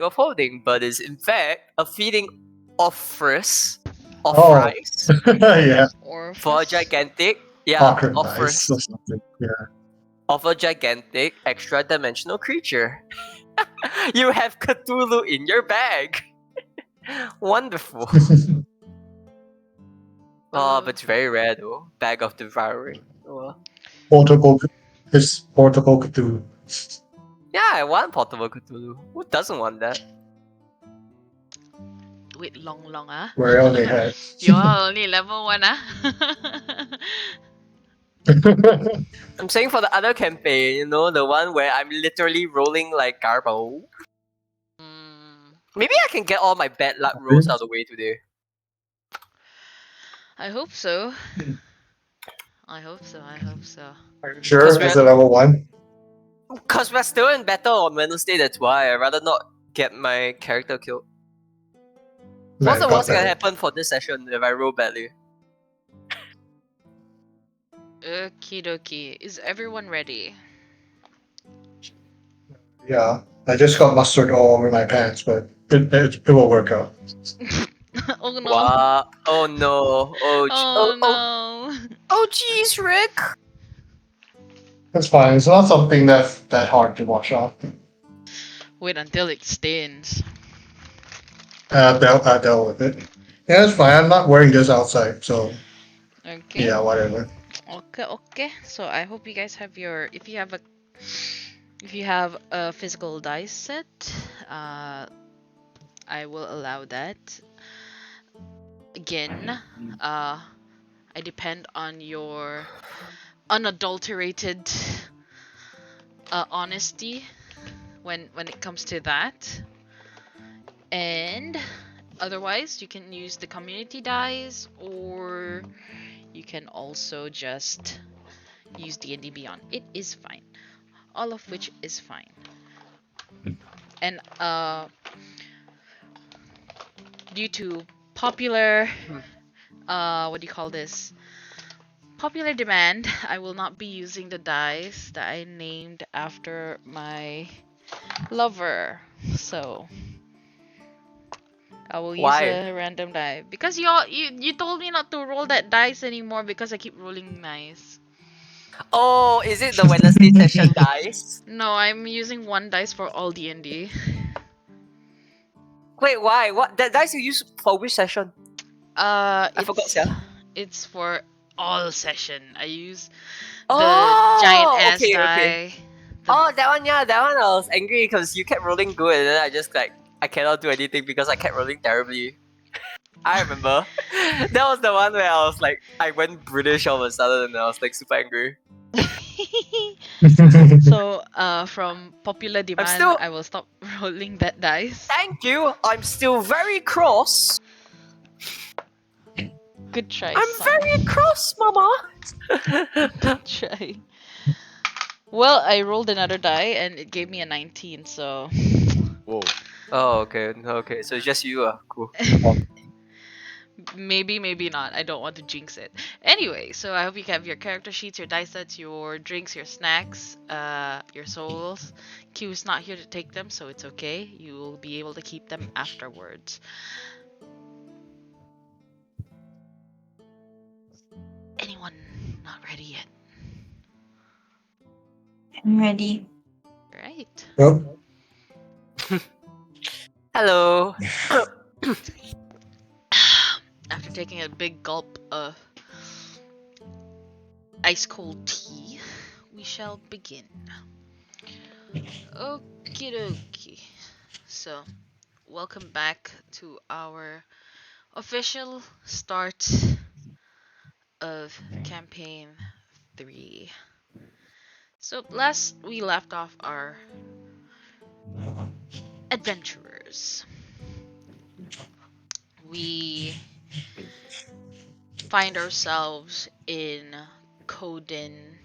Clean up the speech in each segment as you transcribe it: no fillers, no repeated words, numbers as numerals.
of holding, but is in fact a feeding offers Oh, yeah. Or for a gigantic Awkward offers dice or something. Yeah. of a gigantic extra dimensional creature. You have Cthulhu in your bag. Wonderful. Oh, but it's very rare though. Bag of Devouring. Oh. Portable. It's portable Cthulhu. Yeah, I want Portable Cthulhu. Who doesn't want that? Wait, long ah. Where only had. You're only level 1 ah. I'm saying for the other campaign, you know, the one where I'm literally rolling like Garbo. Maybe I can get all my bad luck rolls out of the way today. I hope so. I hope so. Are you sure? Because Is it level 1? Because we're still in battle on Wednesday, that's why. I'd rather not get my character killed. What's the worst that can happen for this session if I roll badly? Okie dokie. Is everyone ready? Yeah. I just got mustard all over my pants, but it will work out. Oh no. Wow. Oh no. Oh no. Oh jeez, Rick. That's fine. It's not something that hard to wash off. Wait until it stains. I'll deal with it. Yeah, it's fine. I'm not wearing this outside, so Okay. yeah, whatever. Okay. So I hope you guys have your if you have a physical dice set, I will allow that. Again, I depend on your unadulterated honesty when it comes to that. And otherwise, you can use the community dice, or you can also just use D&D Beyond. It is fine. All of which is fine. And due to popular what do you call this? Popular demand, I will not be using the dice that I named after my lover. So I will use a random die because you told me not to roll that dice anymore because I keep rolling nice. Oh, is it the Wednesday session dice? No, I'm using one dice for all D&D. Wait, why? What that dice you use for which session? I forgot, yeah. It's for all session. I use the giant ass die. Oh, that one, yeah, that one I was angry because you kept rolling good and then I just I cannot do anything because I kept rolling terribly. I remember. That was the one where I was I went British all of a sudden and I was super angry. So, from popular demand, I will stop rolling that dice. Thank you. I'm still very cross. Good try. I'm very cross, Mama. Good try. Well, I rolled another die and it gave me a 19. So. Whoa. Oh, okay. Okay, so it's just you. Cool. Maybe not. I don't want to jinx it. Anyway, so I hope you have your character sheets, your dice sets, your drinks, your snacks, your souls. Q is not here to take them, so it's okay. You will be able to keep them afterwards. Anyone not ready yet? I'm ready. Right. Well, hello. After taking a big gulp of ice cold tea, we shall begin. Okie dokie. So, welcome back to our official start of campaign 3. So, last we left off our adventurers. We find ourselves in Coden,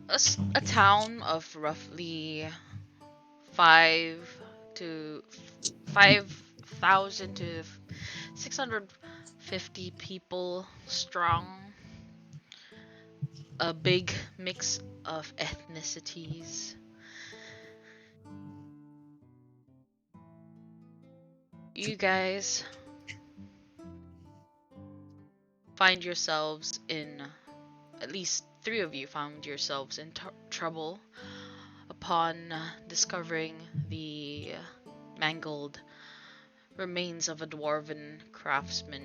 a town of roughly 5,000 to 650 people strong. A big mix of ethnicities. You guys find yourselves in, at least 3 of you found yourselves in trouble upon discovering the mangled remains of a dwarven craftsman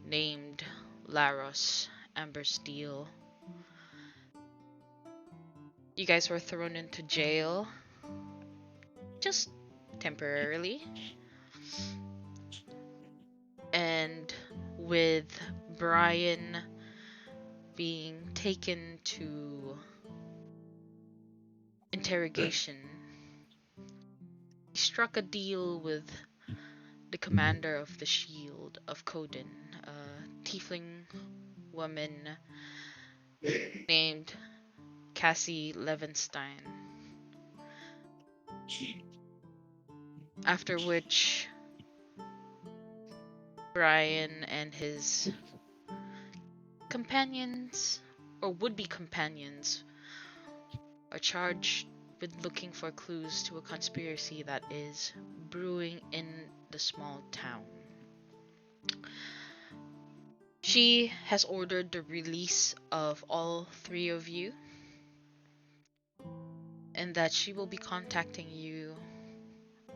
named Laros Ambersteel. You guys were thrown into jail, just temporarily, and with Bryan being taken to interrogation, he struck a deal with the commander of the Shield of Coden, a tiefling woman named Cassie Levenstein. After which, Bryan and his companions, or would-be companions, are charged with looking for clues to a conspiracy that is brewing in the small town. She has ordered the release of all 3 of you, and that she will be contacting you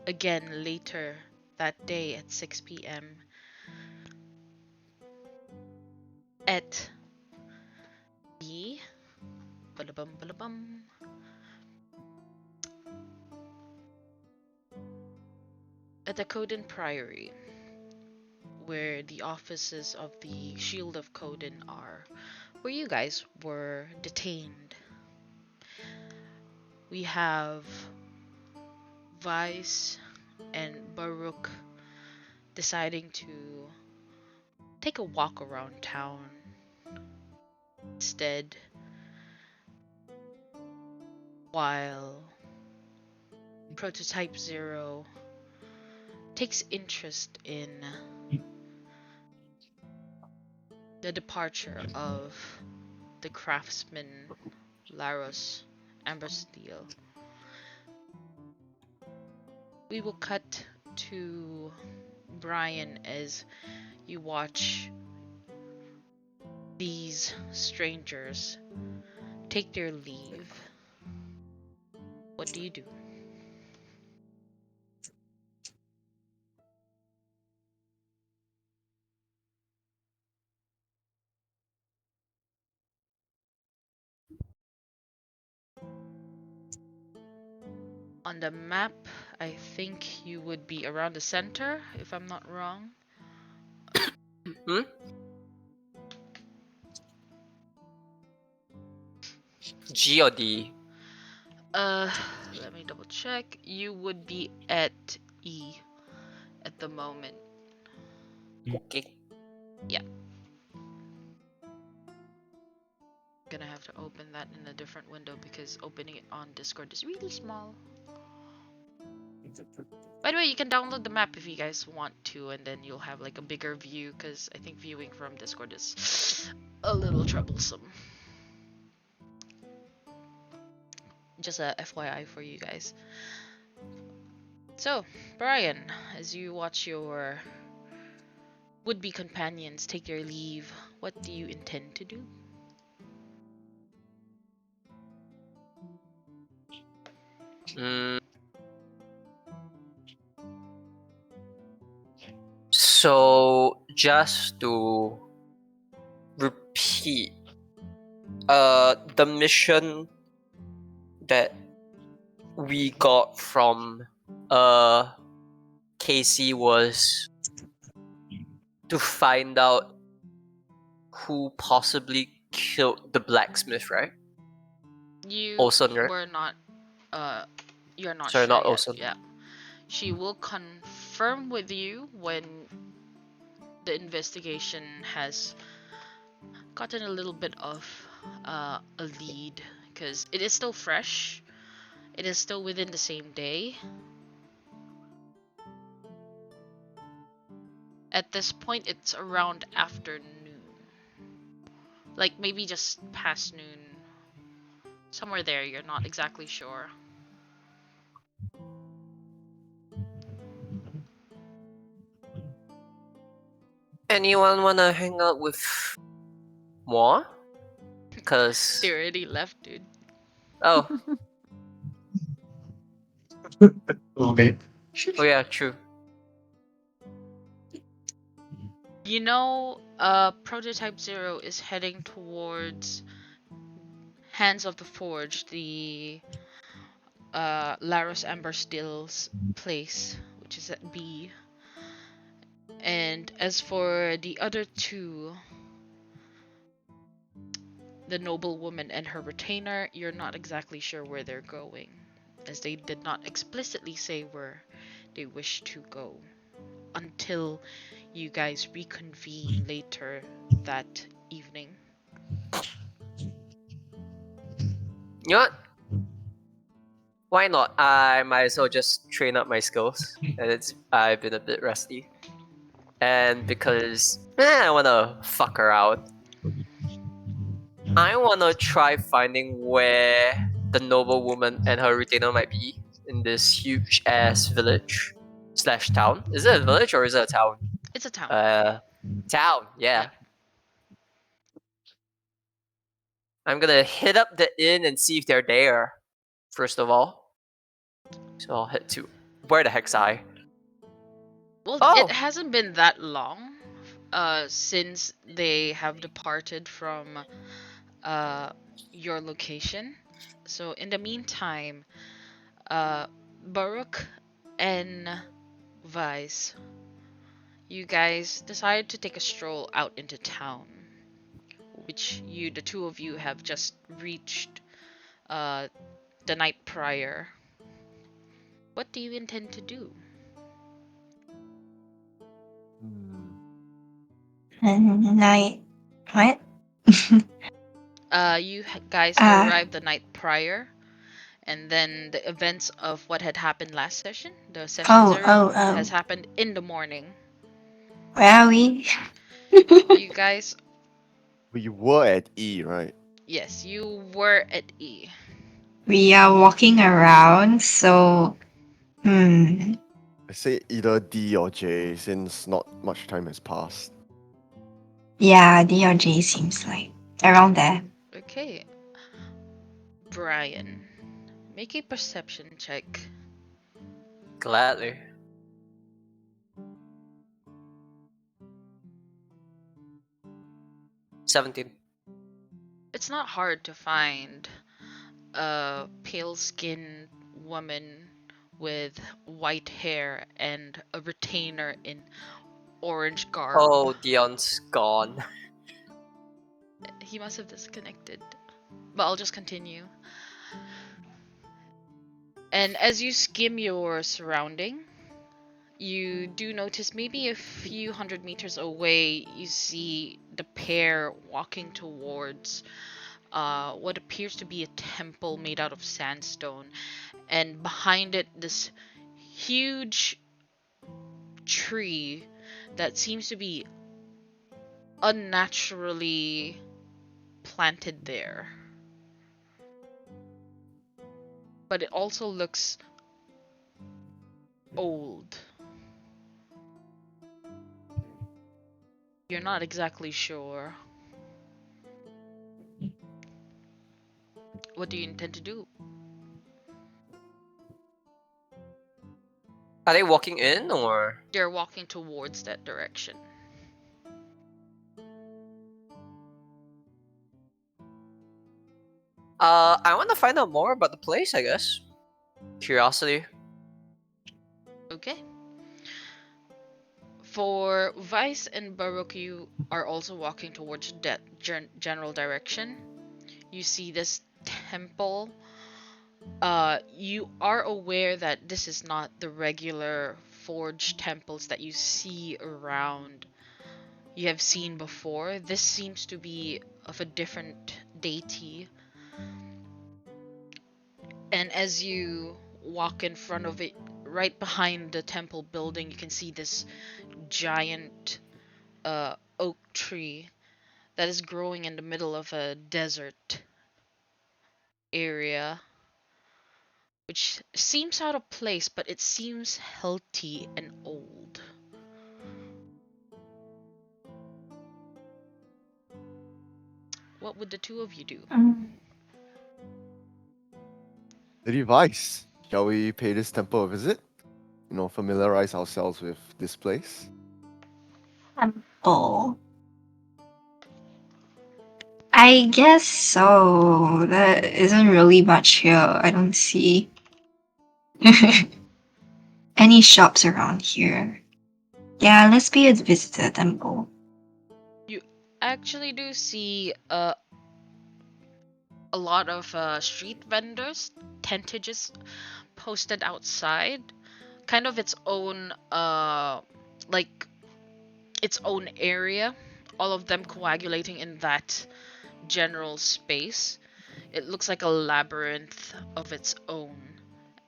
again later that day at 6 p.m. at the at the Coden Priory, where the offices of the Shield of Coden are, where you guys were detained. We have Weiss and Baruuk deciding to take a walk around town instead, while Prototype Zero takes interest in the departure of the craftsman Laros Ambersteel. We will cut to Bryan as you watch these strangers take their leave. What do you do? On the map, I think you would be around the center, if I'm not wrong. G or D? Let me double check. You would be at E at the moment. Okay. Yeah. Gonna have to open that in a different window because opening it on Discord is really small. By the way, you can download the map if you guys want to, and then you'll have like a bigger view, because I think viewing from Discord is a little troublesome. Just a FYI for you guys. So, Bryan, as you watch your would-be companions take their leave, what do you intend to do? So just to repeat, the mission that we got from Casey was to find out who possibly killed the blacksmith, right? You Olson, right? were not, you're not Sorry, sure not yet. Olson. Yeah. She will confirm with you when the investigation has gotten a little bit of a lead, because it is still fresh. It is still within the same day. At this point, it's around afternoon. Like maybe just past noon. Somewhere there, you're not exactly sure. Anyone wanna hang out with moi? Cause They already left, dude. oh A little bit. oh yeah, true. You know, Prototype Zero is heading towards Hands of the Forge, the Laros Amber Still's place, which is at B. And as for the other two, the noblewoman and her retainer, you're not exactly sure where they're going, as they did not explicitly say where they wish to go until you guys reconvene later that evening. You know what? Why not? I might as well just train up my skills. And I've been a bit rusty. And because I wanna fuck around. I wanna try finding where the noble woman and her retainer might be in this huge ass village slash town. Is it a village or is it a town? It's a town. Town, yeah. Yep. I'm gonna hit up the inn and see if they're there, first of all. So I'll head to where the heck's I? Well, Oh! it hasn't been that long since they have departed from your location. So in the meantime, Baruuk and Weiss, you guys decided to take a stroll out into town, which the two of you have just reached the night prior. What do you intend to do? Night. What? You guys have arrived the night prior, and then the events of what had happened last session, the session 0, has happened in the morning. Where are we? You guys, We were at E, right? yes, you were at E. We are walking around, so I say either D or J since not much time has passed. yeah, D or J seems like around there. Okay. Bryan, make a perception check. Gladly. $17. It's not hard to find a pale-skinned woman with white hair and a retainer in orange garb. Oh, Deion's gone. He must have disconnected. But I'll just continue. And as you skim your surrounding, you do notice maybe a few hundred meters away, you see the pair walking towards what appears to be a temple made out of sandstone. And behind it, this huge tree that seems to be unnaturally planted there. But it also looks old. You're not exactly sure. What do you intend to do? Are they walking in or? They're walking towards that direction. I want to find out more about the place, I guess. Curiosity. Okay. For Weiss and Baruuk, you are also walking towards that general direction. You see this temple. You are aware that this is not the regular forged temples that you see around. You have seen before. This seems to be of a different deity. And as you walk in front of it, right behind the temple building, you can see this giant oak tree that is growing in the middle of a desert area, which seems out of place, but it seems healthy and old. What would the two of you do? Lady Weiss, shall we pay this temple a visit? You know, familiarize ourselves with this place. Temple. I guess so. There isn't really much here. I don't see any shops around here. Yeah, let's pay a visit to the temple. You actually do see a lot of street vendors, tentages posted outside, kind of its own like its own area, all of them coagulating in that general space. It looks like a labyrinth of its own,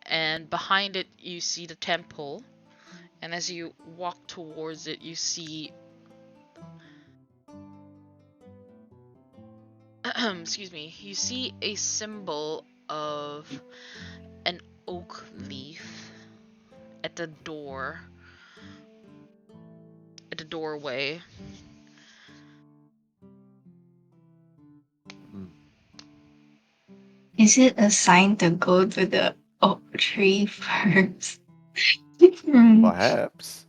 and behind it you see the temple, and as you walk towards it you see excuse me, you see a symbol of an oak leaf at the door, at the doorway. Is it a sign to go to the oak tree first? Perhaps.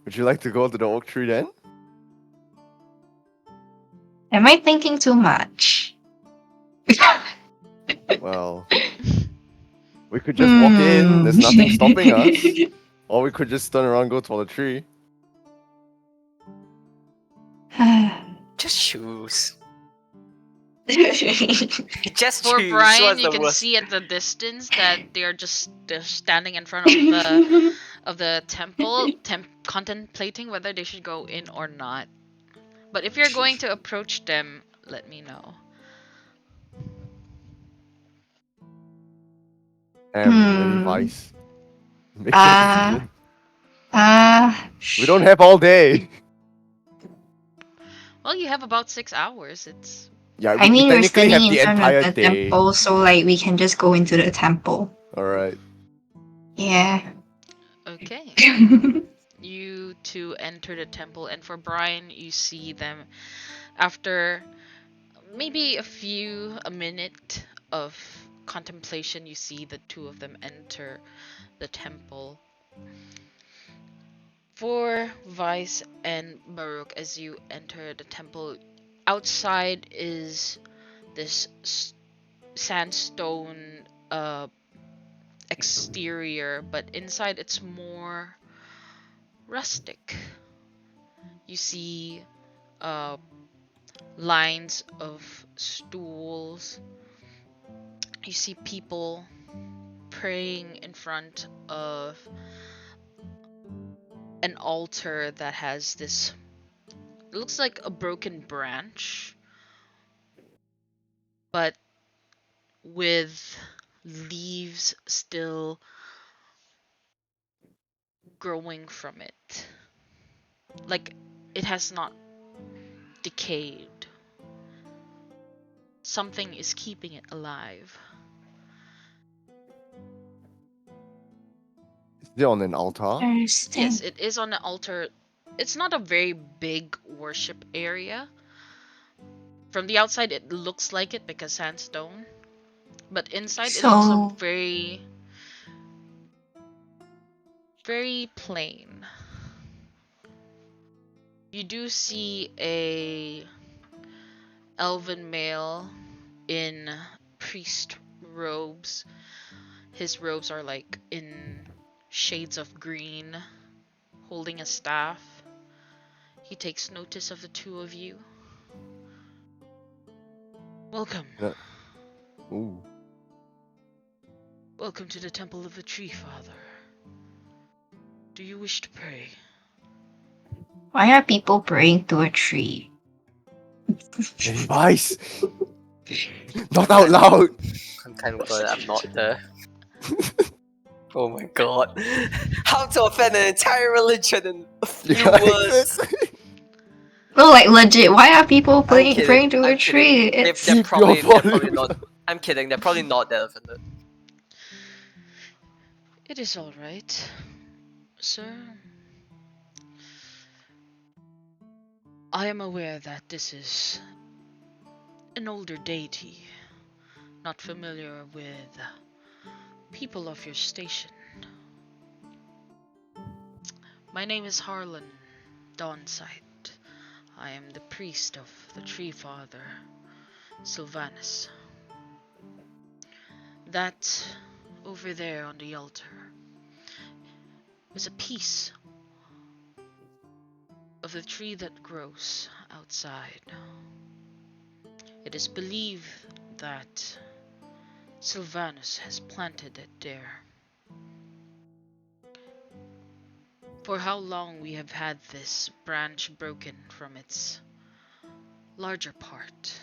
Would you like to go to the oak tree then? Am I thinking too much? Well, we could just walk in. There's nothing stopping us. Or we could just turn around and go to the tree. Just choose. Hmm. Just For choose. Bryan, What's you the can worst? see at the distance that they're standing in front of the temple, contemplating whether they should go in or not. But if you're going to approach them, let me know. Lady Hmm. Weiss. Make your decision. We don't have all day. Well, you have about 6 hours. It's Yeah, I we mean, we're technically standing have in the front entire of the day. temple, so like we can just go into the temple. Alright. Yeah. okay. You two enter the temple, and for Bryan, you see them after maybe a minute of contemplation. You see the two of them enter the temple. For Weiss and Baruuk, as you enter the temple, outside is this sandstone exterior, but inside it's more rustic. You see lines of stools. You see people praying in front of an altar that has this, it looks like a broken branch, but with leaves still growing from it. Like it has not decayed. Something is keeping it alive. Is it on an altar? Interesting. Yes, it is on the altar. It's not a very big worship area. From the outside, it looks like it because sandstone. But inside, it looks So, very, very plain. You do see a elven male in priest robes. His robes are like in shades of green, holding a staff. He takes notice of the two of you. Welcome. Yeah. Ooh. Welcome to the Temple of the Tree, Father. Do you wish to pray? why are people praying to a tree? Lady Weiss! Not out loud! I'm kind of glad I'm not there. Oh my god. How to offend an entire religion in a few Yeah, words. exactly. No, like legit, why are people praying kidding, to a I'm tree? kidding. It's They're Keep your probably volume. not. I'm kidding. They're probably not that offended. It is alright, sir. I am aware that this is an older deity, not familiar with people of your station. My name is Harlan Dawnsight. I am the priest of the Tree Father, Sylvanus. That over there on the altar is a piece of the tree that grows outside. It is believed that Sylvanus has planted it there. For how long we have had this branch broken from its larger part?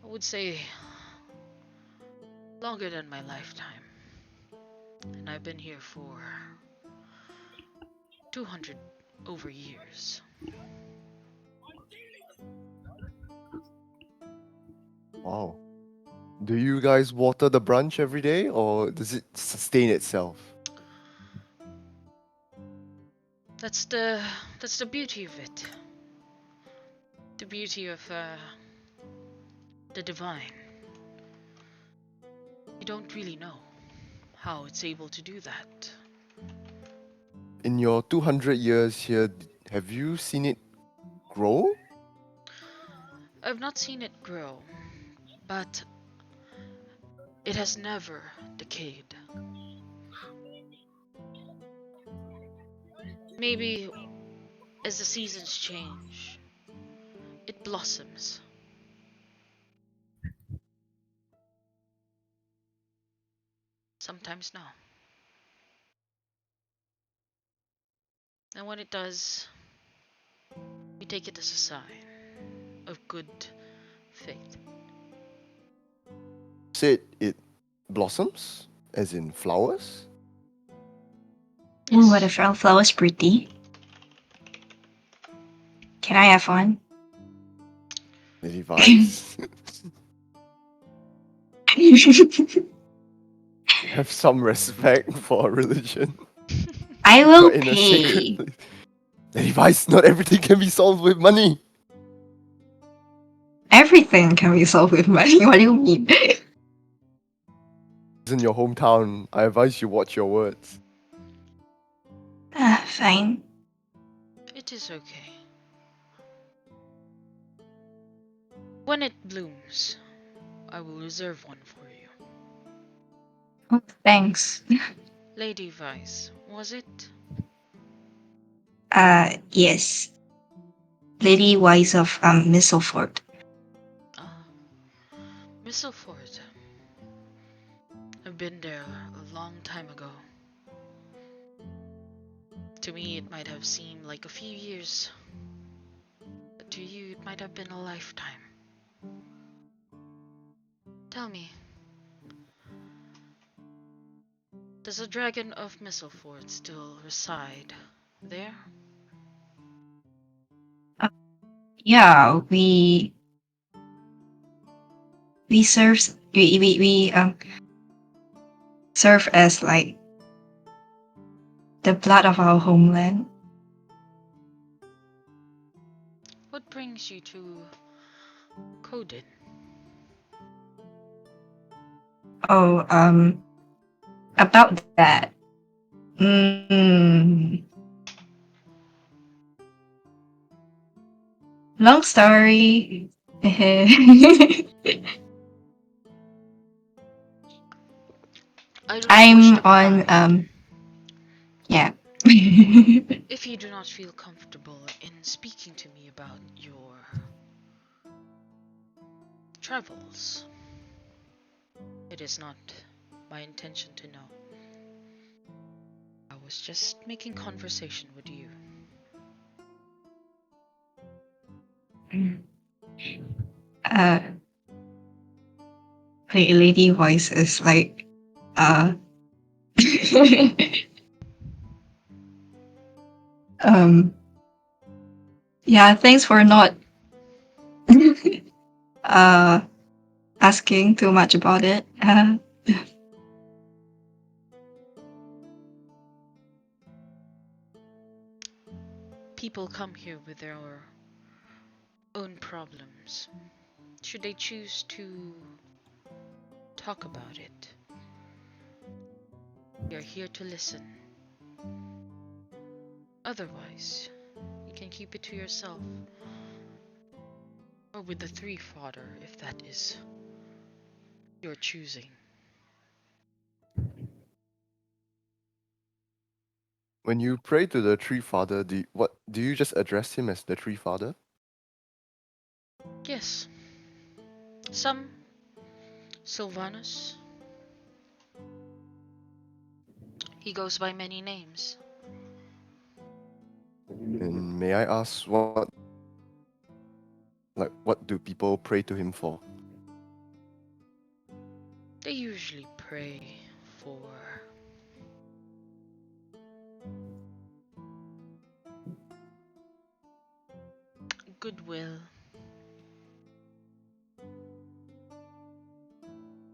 I would say longer than my lifetime. And I've been here for 200 over years. Wow. Do you guys water the branch every day, or does it sustain itself? That's the beauty of it. The beauty of the divine. You don't really know how it's able to do that. In your 200 years here, have you seen it grow? I've not seen it grow, but it has never decayed. Maybe as the seasons change, it blossoms. Sometimes no. And when it does, we take it as a sign of good fate. Said it blossoms, as in flowers? Ooh, what a flower's pretty. Can I have one? Lady Vice? Have some respect for our religion. I will You're in a pay. sacred place. Lady Vice, not everything can be solved with money. Everything can be solved with money. What do you mean? It's in your hometown. I advise you watch your words. Fine. It is okay. When it blooms, I will reserve one for you. Oh, thanks. Lady Vice, was it? Yes. Lady Weiss of Mistleford. Ah, Mistleford. I've been there a long time ago. To me, it might have seemed like a few years, but to you, it might have been a lifetime. Tell me, does the Dragon of Mistleford still reside there? Yeah, we serve as like the blood of our homeland. What brings you to Kodin? Oh, about that. Mm, long story. I do not wish I'm to on pry. yeah. If you do not feel comfortable in speaking to me about your travels, it is not my intention to know. I was just making conversation with you. uh lady voice is like um yeah, thanks for not uh asking too much about it. People come here with their own problems, should they choose to talk about it. We are here to listen. Otherwise, you can keep it to yourself. Or with the Three Father, if that is your choosing. When you pray to the Tree Father, do you just address him as the Tree Father? Yes. Some Sylvanus. He goes by many names. And may I ask what do people pray to him for? They usually pray for goodwill.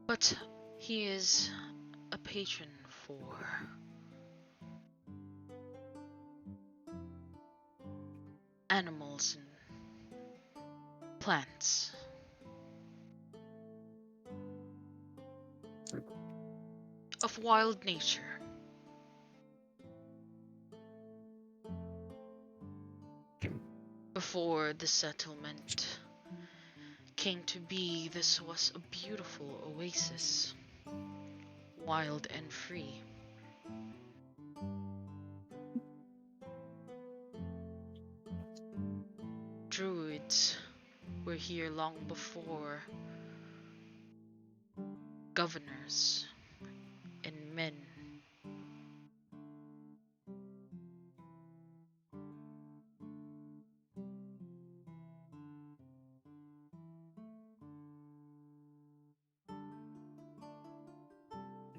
But he is a patron for animals and plants. Of wild nature. Before the settlement came to be, this was a beautiful oasis, wild and free. Druids were here long before governors and men.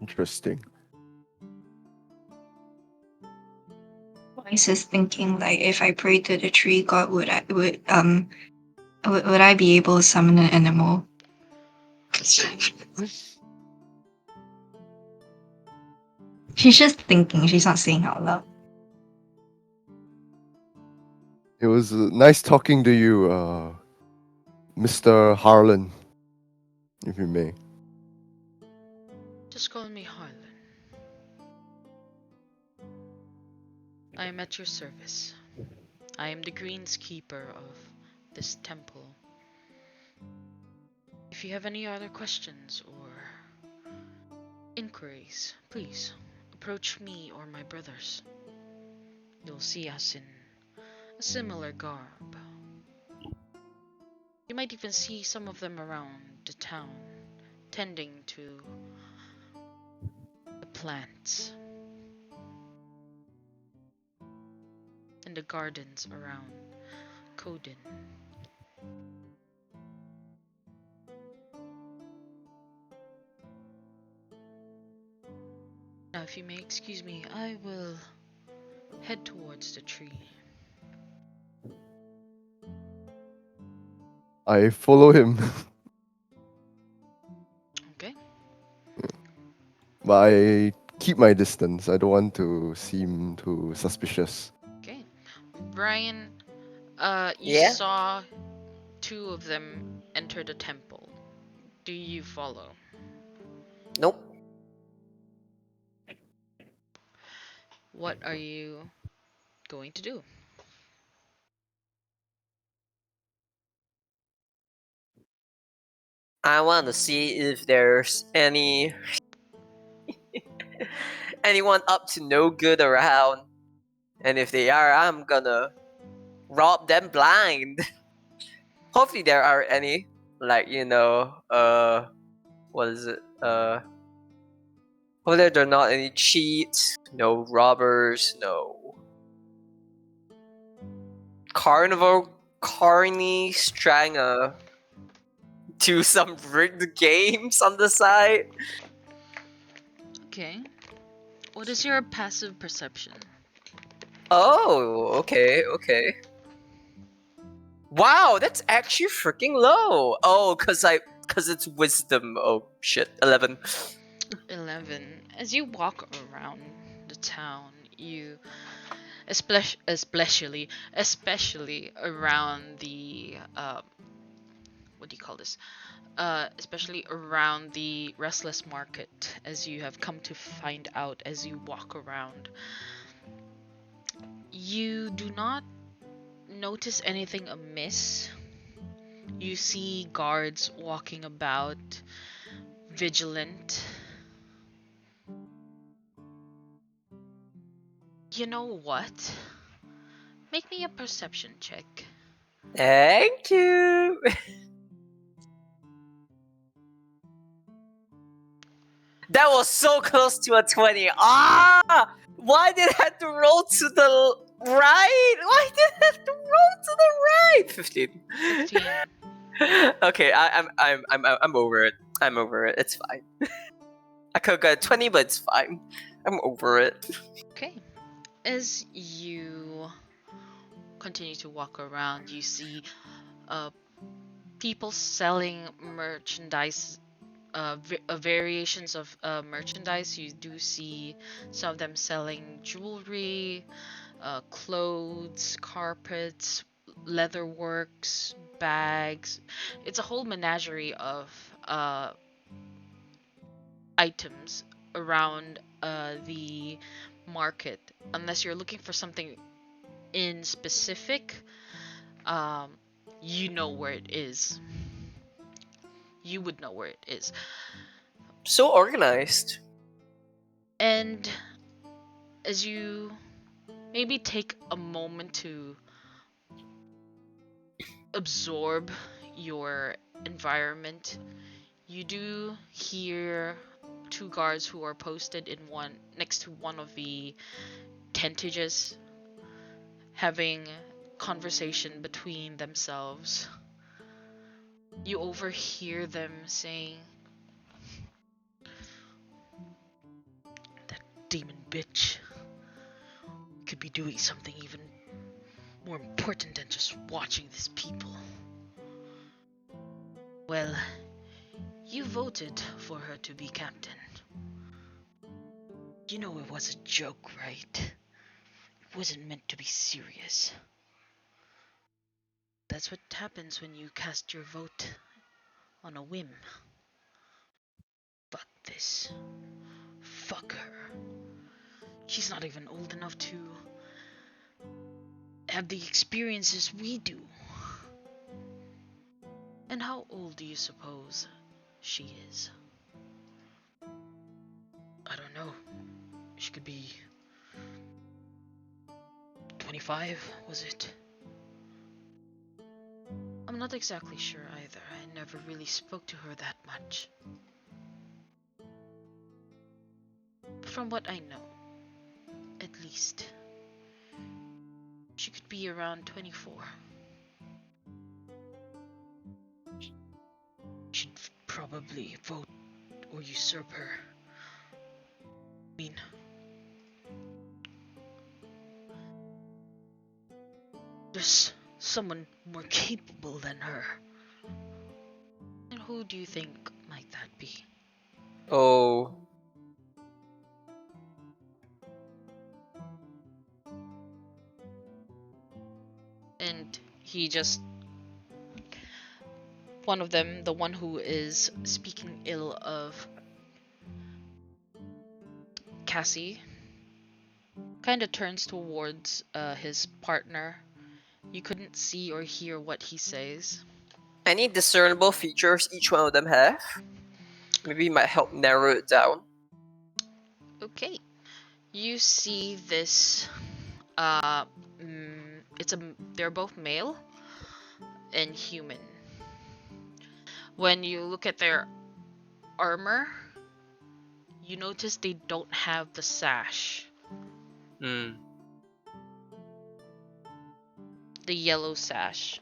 Interesting. Weiss is thinking like if I pray to the tree god, would I be able to summon an animal? She's just thinking. She's not saying out loud. It was nice talking to you, Mr. Harlan, if you may. Just call me Harlan. I am at your service. I am the greenskeeper of this temple. If you have any other questions or inquiries, please approach me or my brothers. You'll see us in a similar garb. You might even see some of them around the town, tending to the plants and the gardens around Kodin. Now, if you may excuse me, I will head towards the tree. I follow him, Okay? but I keep my distance. I don't want to seem too suspicious. Okay. Bryan, you Yeah? saw two of them enter the temple. Do you follow? Nope. What are you going to do? I want to see if there's anyone up to no good around. And if they are, I'm gonna rob them blind. Hopefully there are any. Like, what is it? Hopefully there are not any cheats, no robbers, no carnival carnies trying to do some rigged games on the side. Okay. What is your passive perception? Oh, okay. Wow, that's actually freaking low. Oh, cause it's wisdom. Oh shit, 11. 11. As you walk around the town, you especially around the what do you call this? Especially around the restless market, as you have come to find out as you walk around. You do not notice anything amiss. You see guards walking about, vigilant. You know what? Make me a perception check. Thank you. That was so close to a 20. Ah! Why did I have to roll to the right? Why did I have to roll to the right? 15. 15. Okay, I'm over it. I'm over it. It's fine. I could get 20, but it's fine. I'm over it. Okay. As you continue to walk around, you see people selling merchandise, variations of merchandise. You do see some of them selling jewelry, clothes, carpets, leatherworks, bags. It's a whole menagerie of items around the market. Unless you're looking for something in specific, you know where it is. You would know where it is. So organized. And as you maybe take a moment to absorb your environment, you do hear two guards who are posted in one next to one of the tentages having conversation between themselves. You overhear them saying, "That demon bitch could be doing something even more important than just watching these people. Well, you voted for her to be captain. You know it was a joke, right? It wasn't meant to be serious. That's what happens when you cast your vote on a whim. Fuck this. Fuck her. She's not even old enough to have the experiences we do. And how old do you suppose she is? I don't know. She could be 25, was it? I'm not exactly sure either. I never really spoke to her that much. But from what I know, at least, she could be around 24. Should probably vote or usurp her. I mean, there's someone more capable than her. And who do you think might that be? Oh. And he just... One of them, the one who is speaking ill of Cassie, kind of turns towards his partner. You couldn't see or hear what he says. Any discernible features each one of them have? Maybe it might help narrow it down. Okay. You see this, they're both male and human. When you look at their armor, you notice they don't have the sash. Hmm. The yellow sash.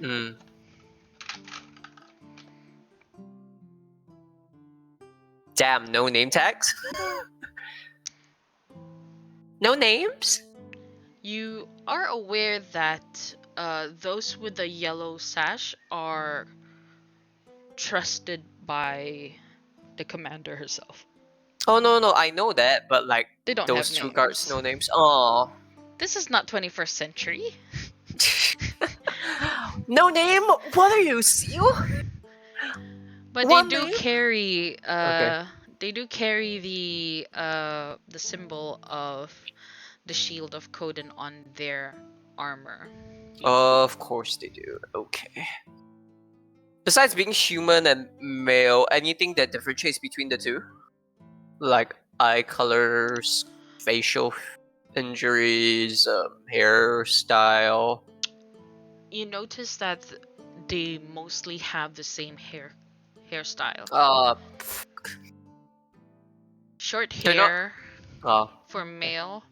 Hmm. Damn, no name tags? No names? You are aware that those with the yellow sash are trusted by the commander herself. Oh no, I know that, but like They don't those have two names. guards, no names. Oh. This is not 21st century. No name? What are you, Seal? But One they do name? carry Okay. they do carry the symbol of the shield of Coden on their armor. Of course they do. Okay. Besides being human and male, anything that differentiates between the two? Like eye colors, facial injuries, hairstyle. You notice that they mostly have the same hairstyle. Pff, Short they're not. hair Oh, for male.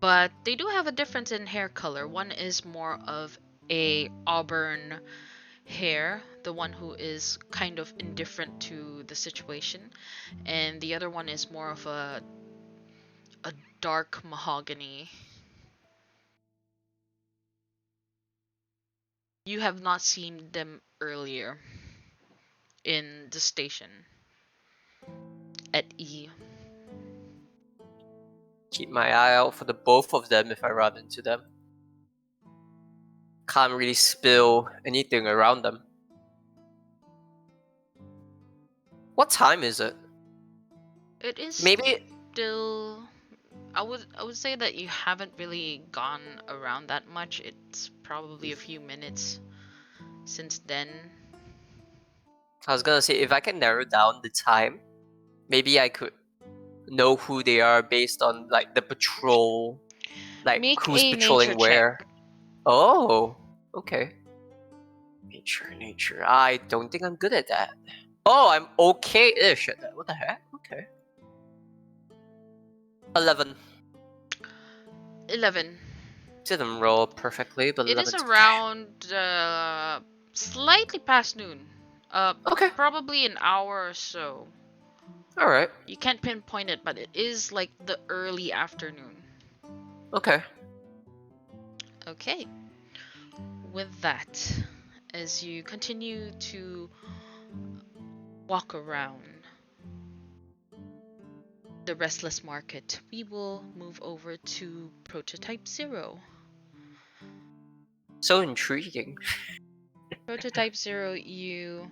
But they do have a difference in hair color. One is more of a auburn hair, the one who is kind of indifferent to the situation, and the other one is more of a dark mahogany. You have not seen them earlier in the station at E. keep my eye out for the both of them if I run into them. Can't really spill anything around them. What time is it? It is Maybe. still. I would say that you haven't really gone around that much. It's probably a few minutes since then. I was gonna say if I can narrow down the time, maybe I could know who they are based on like the patrol, like Make who's a nature patrolling where. check. Oh, okay. Nature. I don't think I'm good at that. Oh, I'm okay-ish at that. What the heck? Okay. 11. 11. Didn't roll perfectly, but It is 11's around slightly past noon. okay. Probably an hour or so. Alright. You can't pinpoint it, but it is like the early afternoon. Okay. Okay. With that, as you continue to walk around the restless market, we will move over to Prototype 0. So intriguing. Prototype 0, you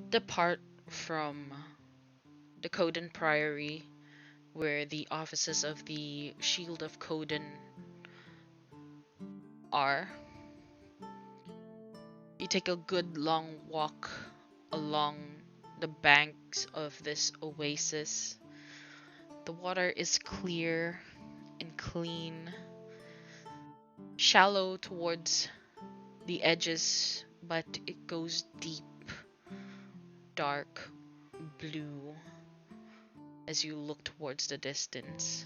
depart from the Coden Priory, where the offices of the Shield of Coden are. You take a good long walk along the banks of this oasis. The water is clear and clean, shallow towards the edges, but it goes deep, dark blue as you look towards the distance.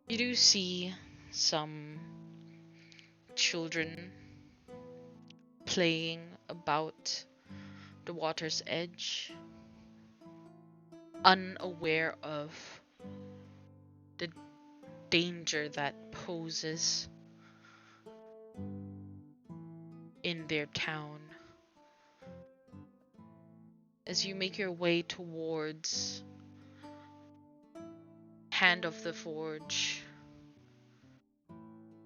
You do see some children playing about the water's edge, unaware of the danger that poses in their town. As you make your way towards Hand of the Forge,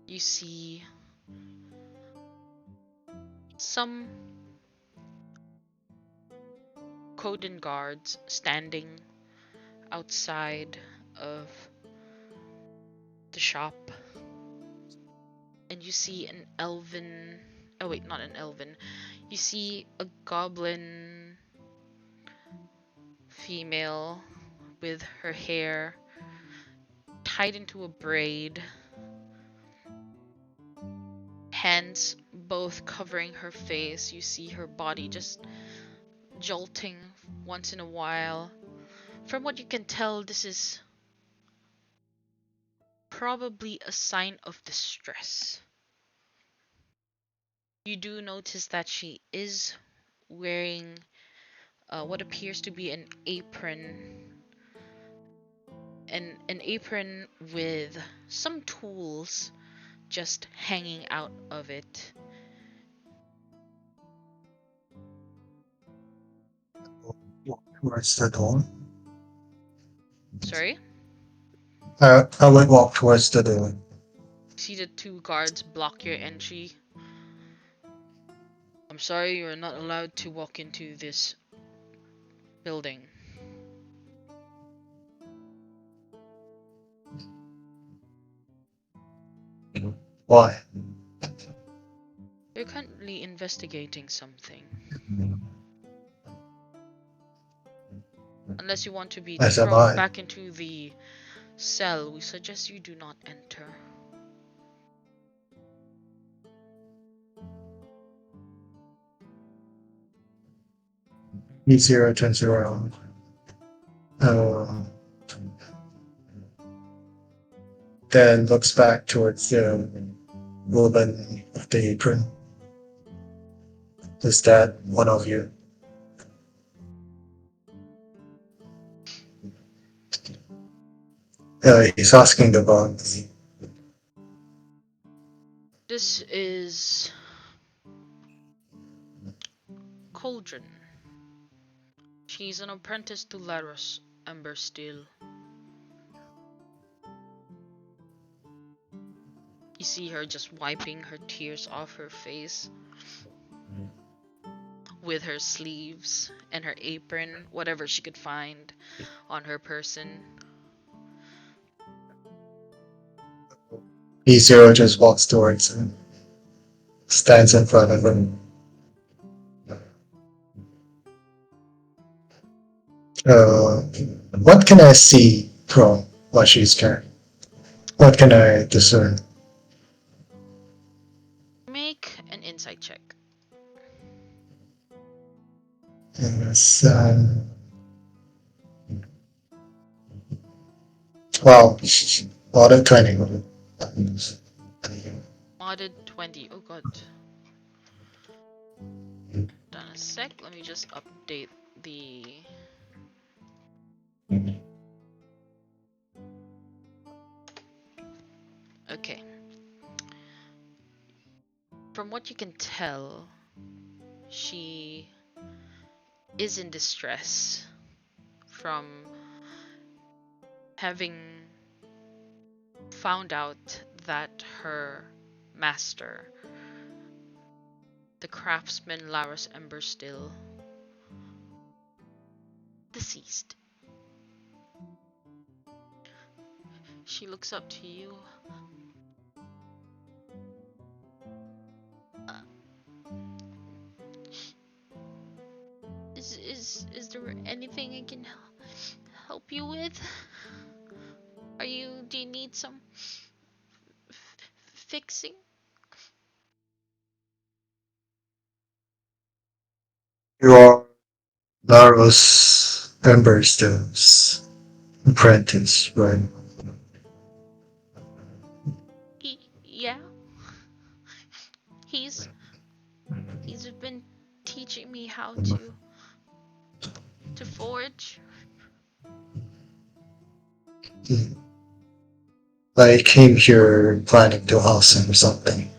you see some Coden guards standing outside of the shop, and you see an elven. Oh, wait, not an elven. You see a goblin female with her hair tied into a braid, hands both covering her face. You see her body just jolting once in a while. From what you can tell, this is probably a sign of distress. You do notice that she is wearing what appears to be an apron, and an apron with some tools just hanging out of it. towards the door. Sorry? I would walk towards the door. See the two guards block your entry. I'm sorry, you're not allowed to walk into this building. Why? You're currently investigating something. Unless you want to be As am thrown I. back into the cell, we suggest you do not enter. E0 turns around. Then looks back towards the woman of the apron. Is that one of you? He's asking the boss. This is Cauldron. She's an apprentice to Larus Embersteel. You see her just wiping her tears off her face with her sleeves and her apron, whatever she could find on her person. E0 just walks towards him. Stands in front of him. What can I see from what she's carrying? What can I discern? Make an insight check. Yes, well, audit 20. Modded 20. Oh god. Done a sec. Let me just update the. Okay. From what you can tell, she is in distress from having found out that her master, the craftsman Larus Embersteel, deceased. She looks up to you. Is there anything I can help you with? Do you need some fixing? You are Laros Emberstone's apprentice, right? Yeah. He's been teaching me how to forge. I came here planning to house him or something.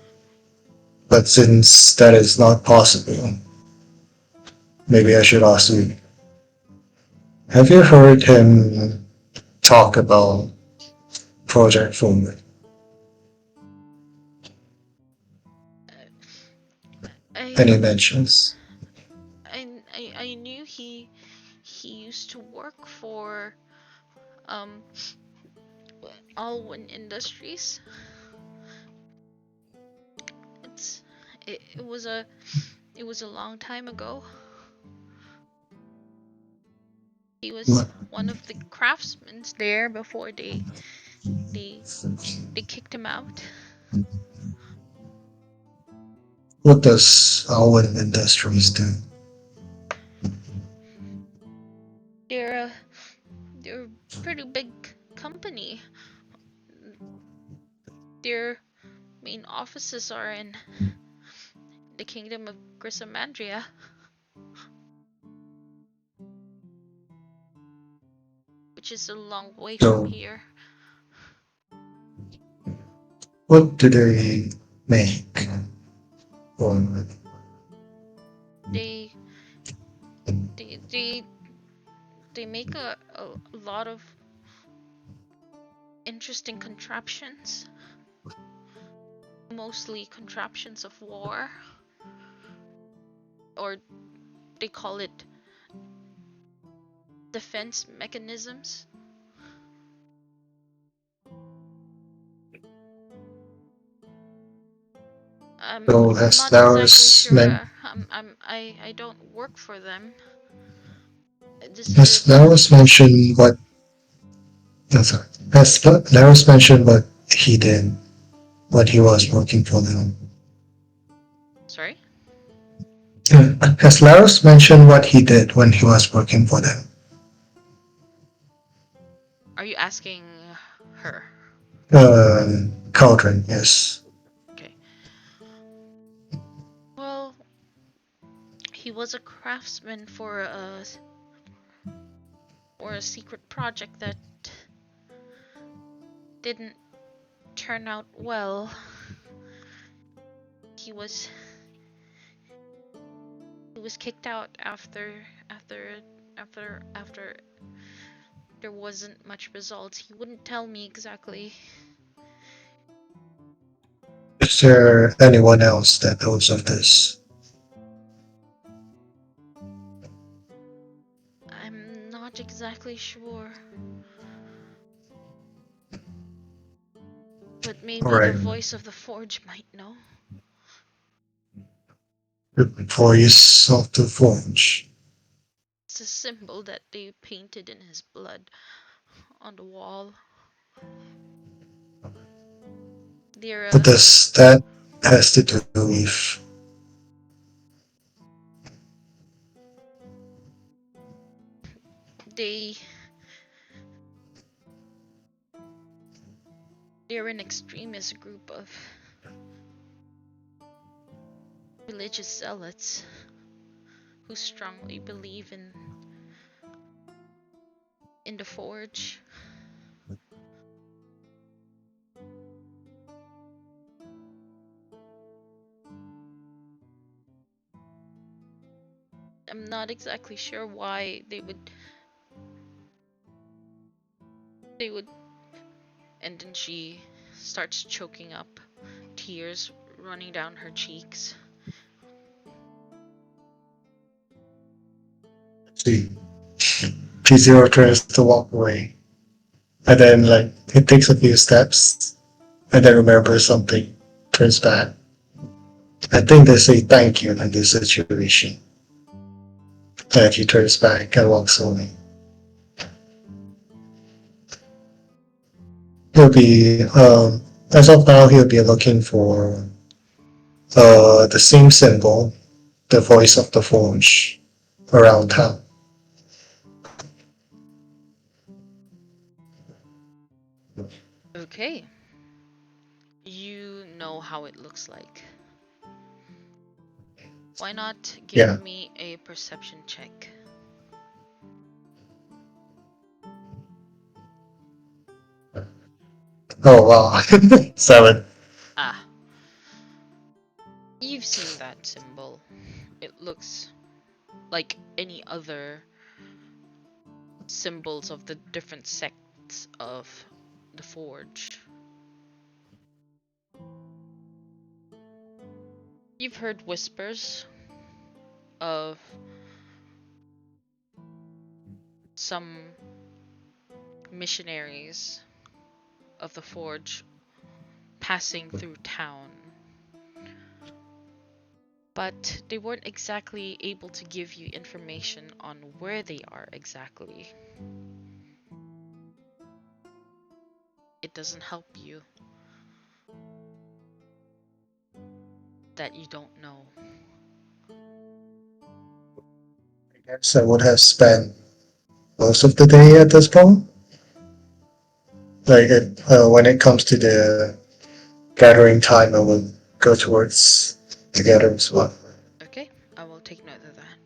But since that is not possible, maybe I should ask you. Have you heard him talk about Project Forward? Any mentions? I knew he used to work for Alwyn Industries. It was a long time ago. He was one of the craftsmen there before they kicked him out. What does Alwyn Industries do? They're a pretty big company. Their main offices are in the Kingdom of Grissomandria. Which is a long way from here. What do they make? They they make a lot of interesting contraptions. Mostly contraptions of war. Or they call it defense mechanisms. I'm So not has exactly Laos meant sure. I don't work for them. has Laos mentioned what no, sorry. Has Laos mentioned what he did when he was working for them? Sorry? Has Laos mentioned what he did when he was working for them? Are you asking her? Cauldron, yes. Okay. Well, he was a craftsman for a secret project that didn't turn out well. He was kicked out after there wasn't much results. He wouldn't tell me exactly. Is there anyone else that knows of this? I'm not exactly sure. But maybe the Alright. voice of the forge might know. Voice of the Forge. It's a symbol that they painted in his blood on the wall. They're What does that has to do with? they they're an extremist group of religious zealots who strongly believe in the forge. I'm not exactly sure why they would and then she starts choking up, tears running down her cheeks. See, P0 tries to walk away, and then like it takes a few steps, and then remembers something, turns back. I think they say thank you in this situation. And he turns back and walks away. He'll be as of now he'll be looking for the same symbol, the voice of the forge, around town. Okay. You know how it looks like. Why not give Yeah. me a perception check? Oh wow. 7. Ah, you've seen that symbol. It looks like any other symbols of the different sects of the forge. You've heard whispers of some missionaries of the forge passing through town, but they weren't exactly able to give you information on where they are exactly. It doesn't help you that you don't know. I guess I would have spent most of the day at this point. Like when it comes to the gathering time, I will go towards the gathering spot. Okay, I will take note of that.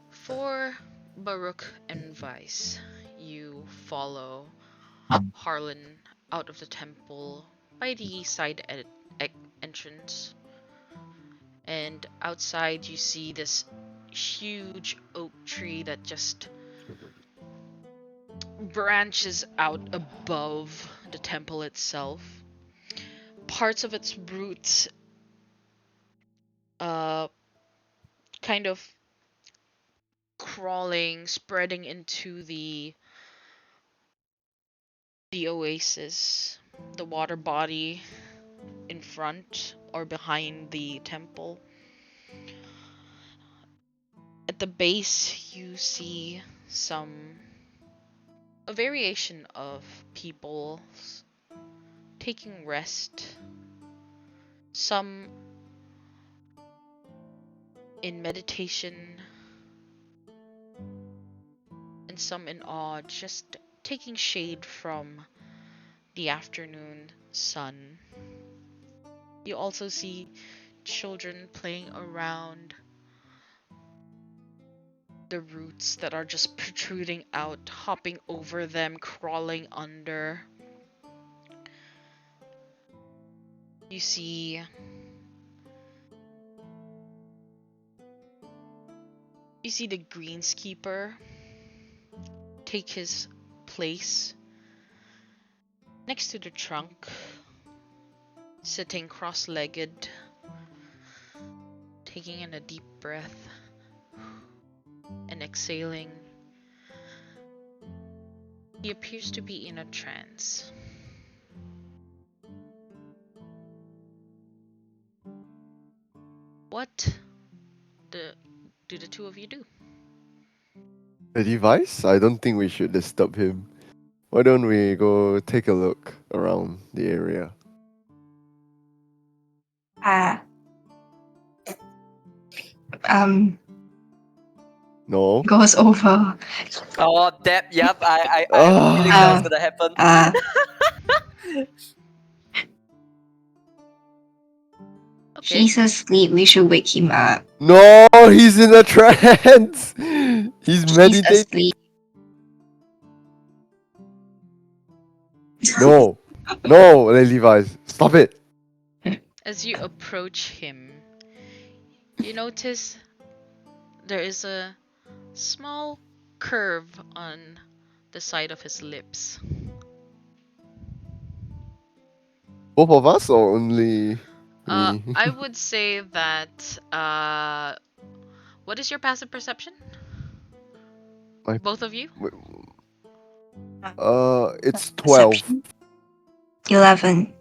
For Baruuk and Weiss, you follow Harlan out of the temple by the side entrance, and outside you see this huge oak tree that just branches out above the temple itself. Parts of its roots kind of crawling, spreading into the oasis, the water body in front or behind the temple. At the base, you see a variation of people taking rest, some in meditation, and some in awe, just taking shade from the afternoon sun. You also see children playing around the roots that are just protruding out, hopping over them, crawling under. You see the greenskeeper take his place next to the trunk, sitting cross-legged, taking in a deep breath and exhaling. He appears to be in a trance. What do the two of you do? The device? I don't think we should disturb him. Why don't we go take a look around the area? No? Goes over. Oh, that, yep, I have a feeling that was gonna happen. Okay. He's asleep. We should wake him up. No, he's in a trance. He's He's meditating. asleep. No, Levi's, stop it. As you approach him, you notice there is a small curve on the side of his lips. Both of us or only me? I would say that what is your passive perception? My- Both of you? It's 12. Perception. 11.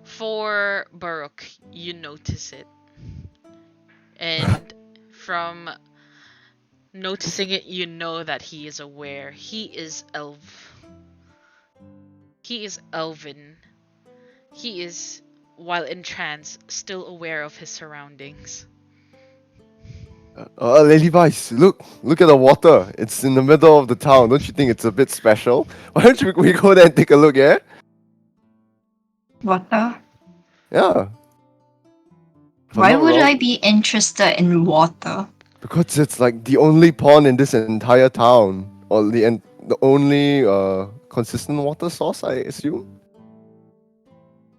For Baruuk, you notice it. And from noticing it, you know that he is aware. He is elven. He is, while in trance, still aware of his surroundings. Levi's, look at the water. It's in the middle of the town. Don't you think it's a bit special? Why don't we go there and take a look, yeah? Water? Yeah. If I'm Why not would wrong, I be interested in water? Because it's like the only pond in this entire town. Or the only consistent water source, I assume?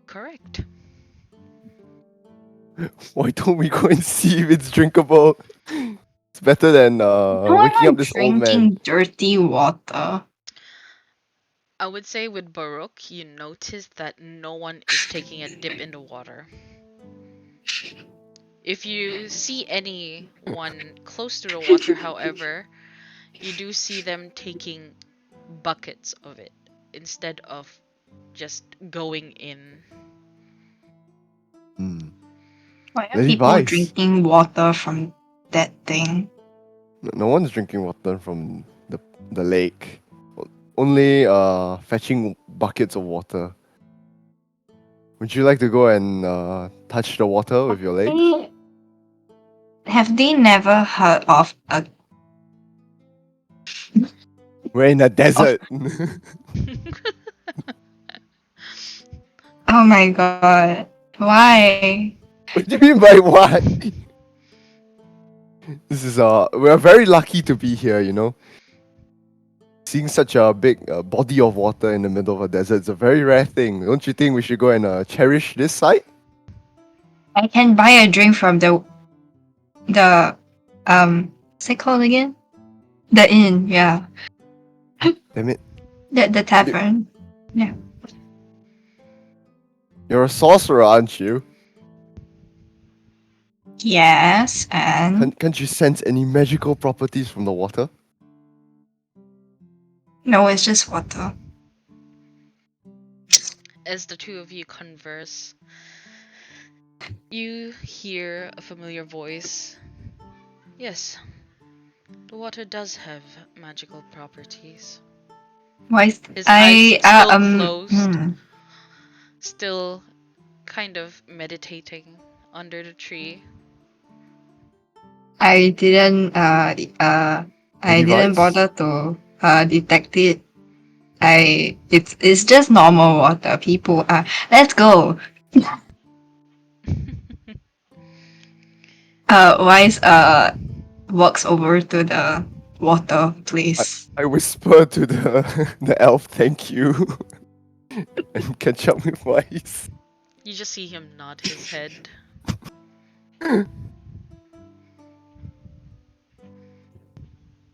Correct. Why don't we go and see if it's drinkable? It's better than Who waking am up I this old man. drinking dirty water? I would say with Baruuk, you notice that no one is taking a dip in the water. If you see anyone close to the water, however, you do see them taking buckets of it instead of just going in. Why are Very people wise. drinking water from that thing? No one's drinking water from the lake. Only fetching buckets of water. Would you like to go and touch the water with your legs? Have they never heard of a We're in a desert. Oh my god. Why? What do you mean by what? This is we're very lucky to be here, you know. Seeing such a big body of water in the middle of a desert is a very rare thing. Don't you think we should go and cherish this site? I can buy a drink from the the what's it called again? The inn, yeah. Damn it. The tavern. Yeah. You're a sorcerer, aren't you? Yes, and Can't you sense any magical properties from the water? no, it's just water. As the two of you converse, you hear a familiar voice. Yes, the water does have magical properties. Why is His eyes still um closed, still kind of meditating under the tree. I didn't I Any didn't Weiss? bother to detect it. It's just normal water. People let's go. Wise walks over to the water place. I whisper to the the elf, thank you, and catch up with Weiss. You just see him nod his head.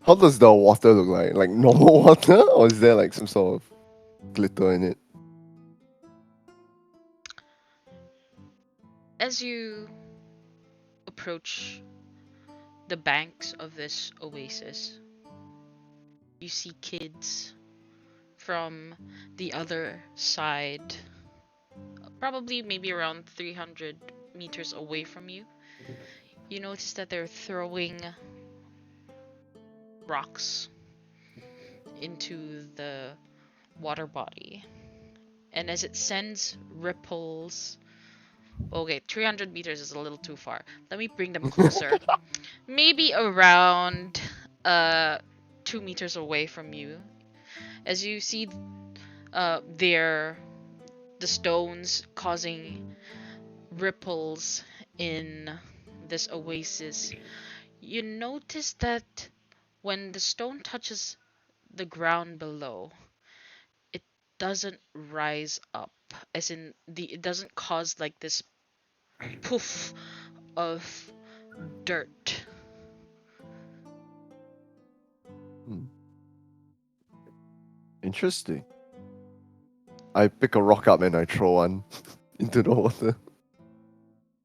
How does the water look like? Like normal water, or is there like some sort of glitter in it? As you approach the banks of this oasis, you see kids from the other side, probably maybe around 300 meters away from you. You notice that they're throwing rocks into the water body. And as it sends ripples. Okay, 300 meters is a little too far. Let me bring them closer. Maybe around 2 meters away from you. As you see the stones causing ripples in this oasis, you notice that when the stone touches the ground below, it doesn't rise up, as in it doesn't cause like this poof of dirt. Interesting. I pick a rock up and I throw one into the water.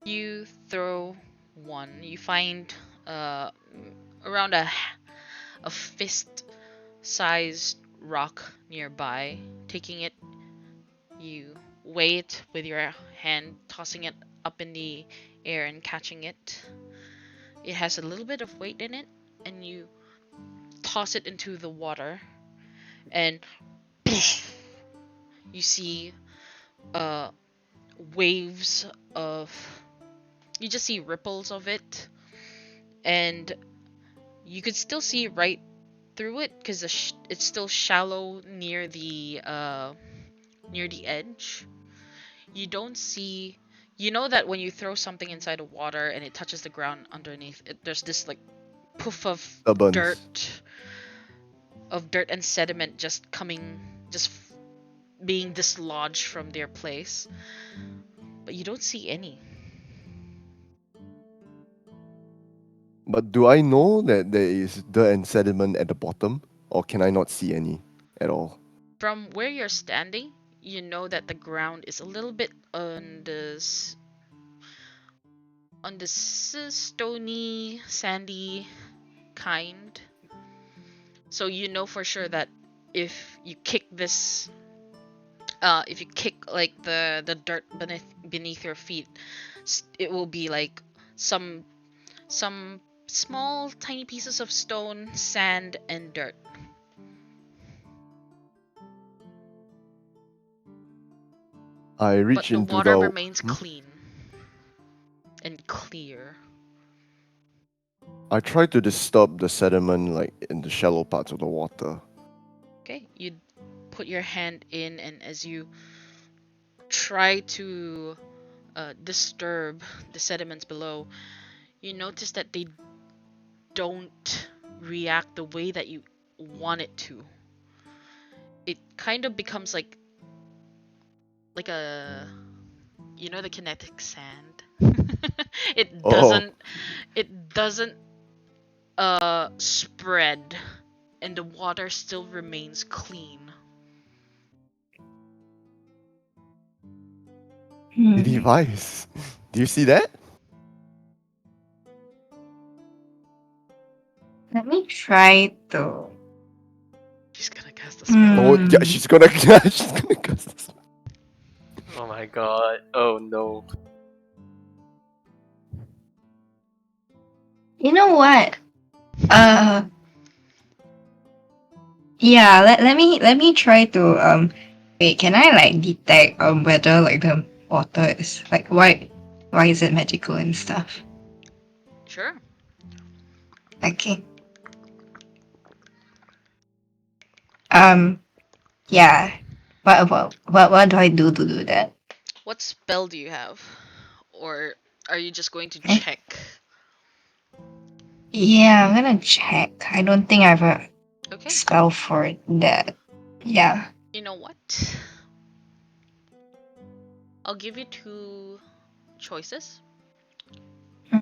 You throw one. You find around a fist-sized rock nearby. Taking it, you weigh it with your hand, tossing it up in the air and catching it. It has a little bit of weight in it, and you toss it into the water, and you see waves of. You just see ripples of it, and you could still see right through it because it's still shallow near the edge. You don't see. You know that when you throw something inside the water and it touches the ground underneath, there's this like poof of Stubborns. dirt and sediment just being dislodged from their place. But you don't see any. But do I know that there is dirt and sediment at the bottom, or can I not see any at all? From where you're standing, you know that the ground is a little bit on this stony, sandy kind. So you know for sure that if you kick this, if you kick like the dirt beneath your feet, it will be like some small tiny pieces of stone, sand, and dirt. I But reach the into water the. remains clean and clear. I try to disturb the sediment like in the shallow parts of the water. Okay, you put your hand in, and as you try to disturb the sediments below, you notice that they don't react the way that you want it to. It kind of becomes like a, the kinetic sand. It Oh. doesn't it doesn't spread, and the water still remains clean. Did Weiss? Do you see that? Let me try to. She's gonna cast a spell. Oh, yeah, she's gonna cast this. Oh my god. Oh no. You know what? Yeah. Let me try to Wait, can I like detect whether like the water is like why is it magical and stuff? Sure. Okay. Yeah. What do I do to do that? What spell do you have? Or are you just going to Eh? check? Yeah, I'm gonna check. I don't think I have a Okay. spell for that. Yeah. You know what? I'll give you two choices. Hmm.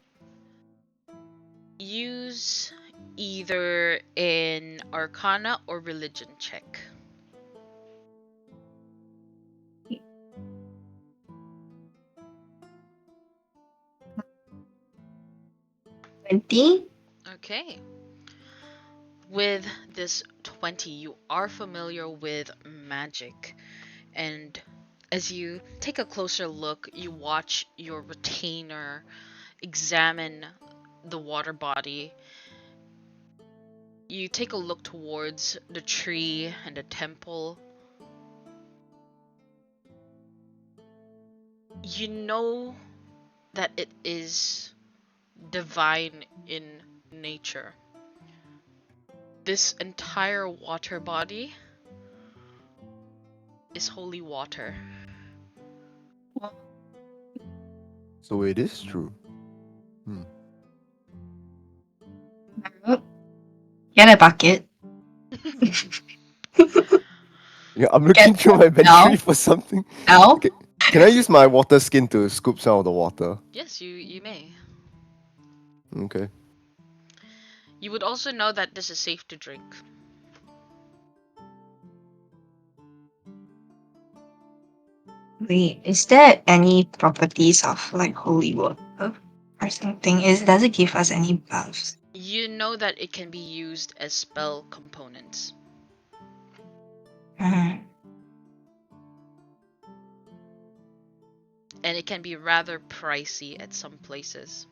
Use either an Arcana or Religion check. 20? Okay. With this 20, you are familiar with magic. And as you take a closer look, you watch your retainer examine the water body. You take a look towards the tree and the temple. You know that it is divine in nature. This entire water body is holy water. So it is true. Get a bucket. Yeah, I'm looking through my inventory for something. No? Okay. Can I use my water skin to scoop some of the water? Yes, you may. Okay. You would also know that this is safe to drink. Wait, is there any properties of like holy water or something? Does it give us any buffs? You know that it can be used as spell components. Mhm. And it can be rather pricey at some places.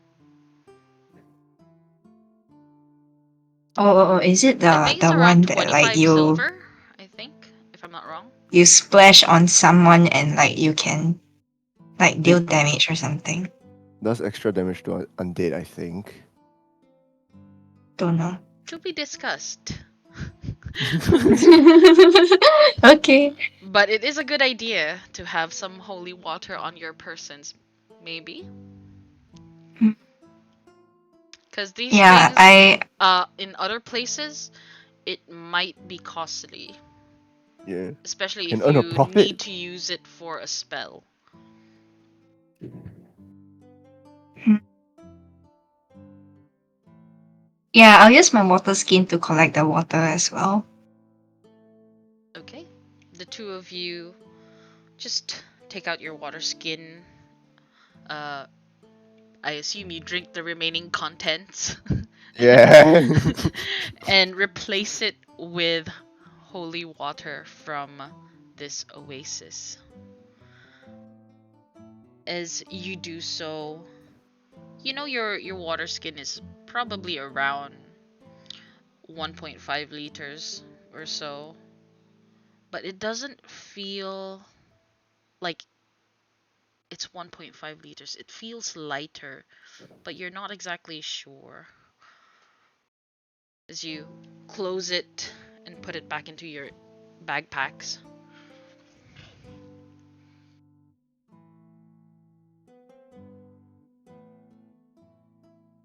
Oh, is it I think it's the one around that like 25 silver, I think, if I'm not wrong. you splash on someone and like you can like deal damage or something? Does extra damage to undead, I think. Don't know. To be discussed. Okay. But it is a good idea to have some holy water on your persons, maybe. Because these Yeah, things, in other places, it might be costly. Yeah. Especially Can if earn a you profit. need to use it for a spell. Yeah, I'll use my water skin to collect the water as well. Okay. The two of you just take out your water skin. I assume you drink the remaining contents. Yeah. And replace it with holy water from this oasis. As you do so, you know your water skin is probably around 1.5 liters or so. But it doesn't feel like it's 1.5 liters. It feels lighter, but you're not exactly sure. As you close it and put it back into your backpacks.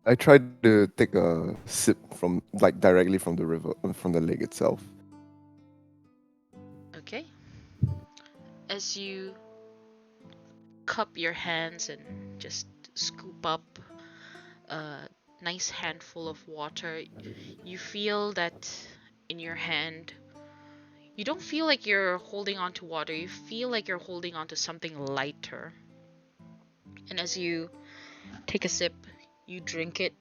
I tried to take a sip from like directly from the river, from the lake itself. Okay. As you cup your hands and just scoop up nice handful of water, you feel that in your hand. You don't feel like you're holding on to water, you feel like you're holding on to something lighter. And as you take a sip, you drink it,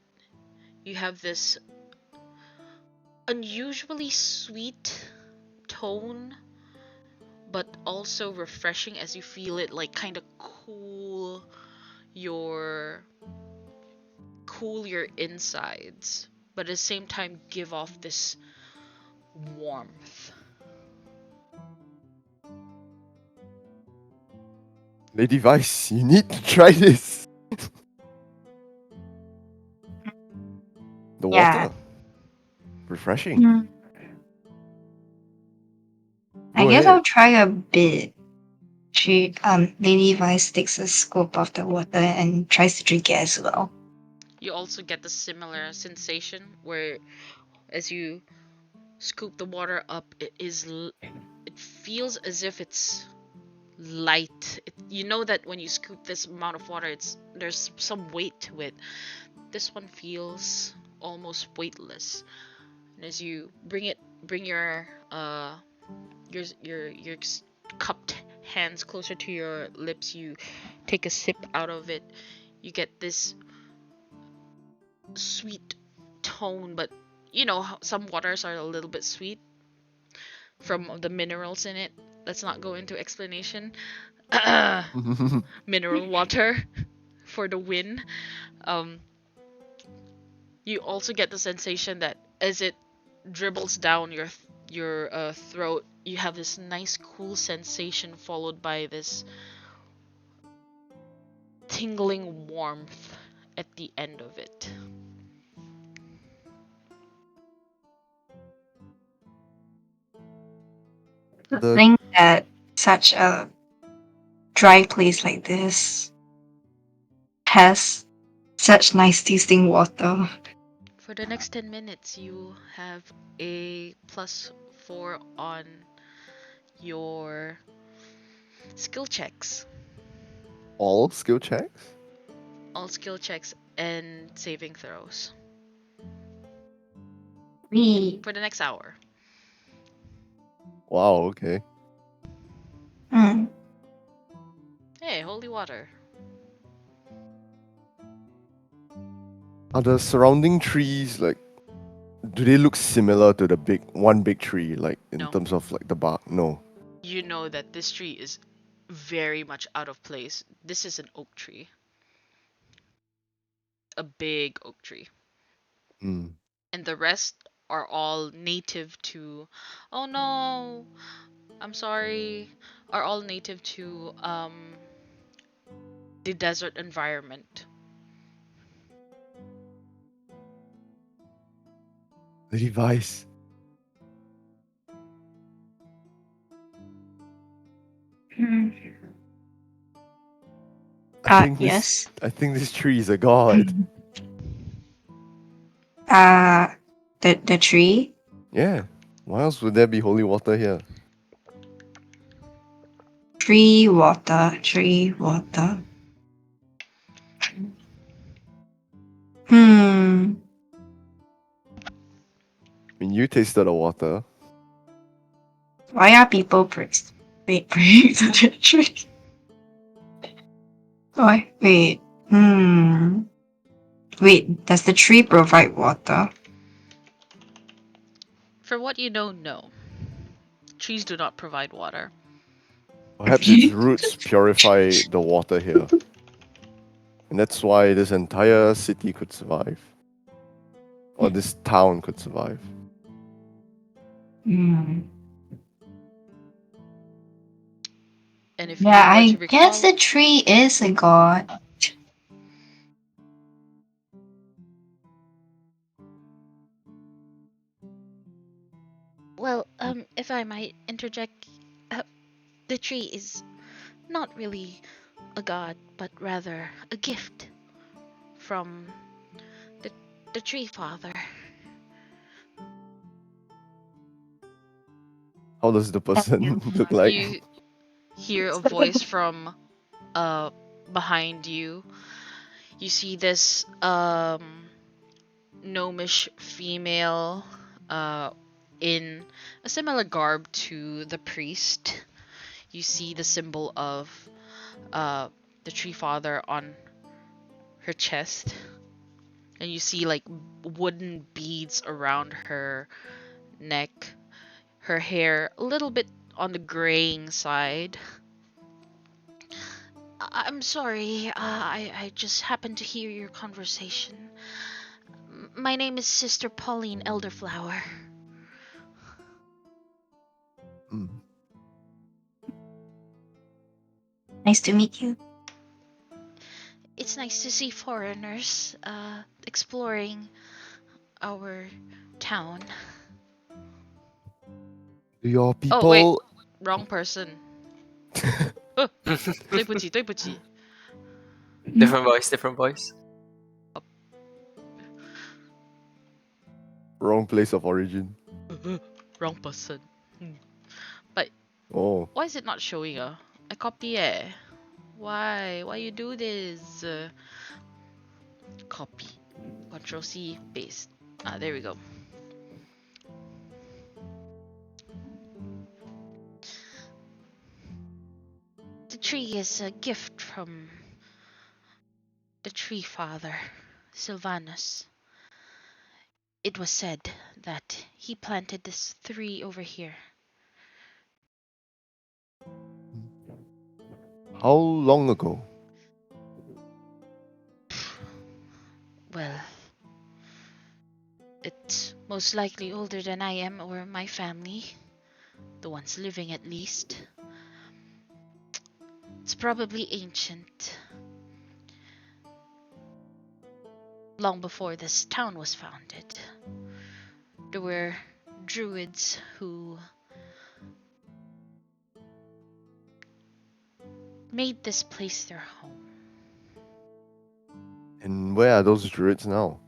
you have this unusually sweet tone, but also refreshing as you feel it like kind of your cool your insides, but at the same time give off this warmth. Lady Weiss, you need to try this. The Yeah. water. Refreshing. Mm. I Go guess ahead. I'll try a bit. Lady Vice takes a scoop of the water and tries to drink it as well. You also get the similar sensation where as you scoop the water up, it feels as if it's light. You know that when you scoop this amount of water, there's some weight to it. This one feels almost weightless. And as you bring your cupped hands closer to your lips, you take a sip out of it. You get this sweet tone, but you know how some waters are a little bit sweet from the minerals in it. Let's not go into explanation. Mineral water for the win. Um, you also get the sensation that as it dribbles down your throat, you have this nice cool sensation followed by this tingling warmth at the end of it. To The- think that such a dry place like this has such nice tasting water. For the next 10 minutes, you have a +4 on your skill checks. All skill checks? All skill checks and saving throws. For the next hour. Wow, okay. Mm. Hey, holy water. Are the surrounding trees like, do they look similar to the one big tree, like in No. terms of like the bark? No. You know that this tree is very much out of place. This is an oak tree. A big oak tree. Mm. And the rest are all native to, oh no, I'm sorry, are all native to the desert environment. Lady Vice. Mm. I think Yes. this tree is a god. The tree. Yeah. Why else would there be holy water here? Tree water. Tree water. Hmm. I mean, you tasted the water. Why are people praying to the tree? Why? Wait. Hmm. Wait. Does the tree provide water? For what you know, no. Trees do not provide water. Perhaps its roots purify the water here. And that's why this entire city could survive. Or this town could survive. Hmm. And if Yeah, you were I to recall, guess the tree is a god. well, if I might interject, the tree is not really a god, but rather a gift from the the tree father. How does the person look like? You hear a voice from behind you. You see this gnomish female in a similar garb to the priest. You see the symbol of the tree father on her chest, and you see like wooden beads around her neck, her hair a little bit on the graying side. I'm sorry, I just happened to hear your conversation. My name is Sister Pauline Elderflower. Mm. Nice to meet you. It's nice to see foreigners exploring our town. Do your Oh wait, people wrong person. 对不起，对不起。 Different voice, different voice. wrong place of origin? Wrong person. Oh, Why is it not showing? I copy it. Why? Why you do this? Copy. Control C, paste. Ah, there we go. The tree is a gift from the tree father, Sylvanus. It was said that he planted this tree over here. how long ago? Well, it's most likely older than I am or my family. The ones living, at least. It's probably ancient. Long before this town was founded, there were druids who made this place their home. And where are those druids now?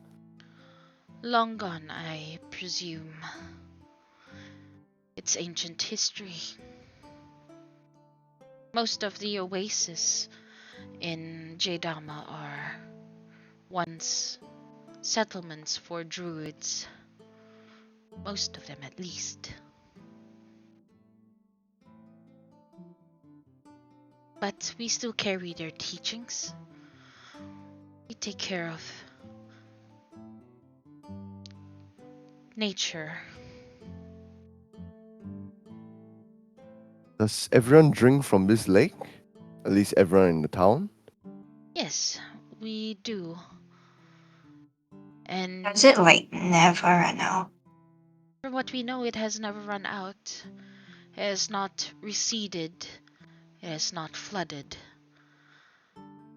Long gone, I presume. It's ancient history. Most of the oasis in Jaedama are once settlements for druids. Most of them, at least. But we still carry their teachings. We take care of nature. Does everyone drink from this lake? At least everyone in the town? Yes, we do. And Does it like never run out? from what we know, it has never run out. It has not receded. It has not flooded.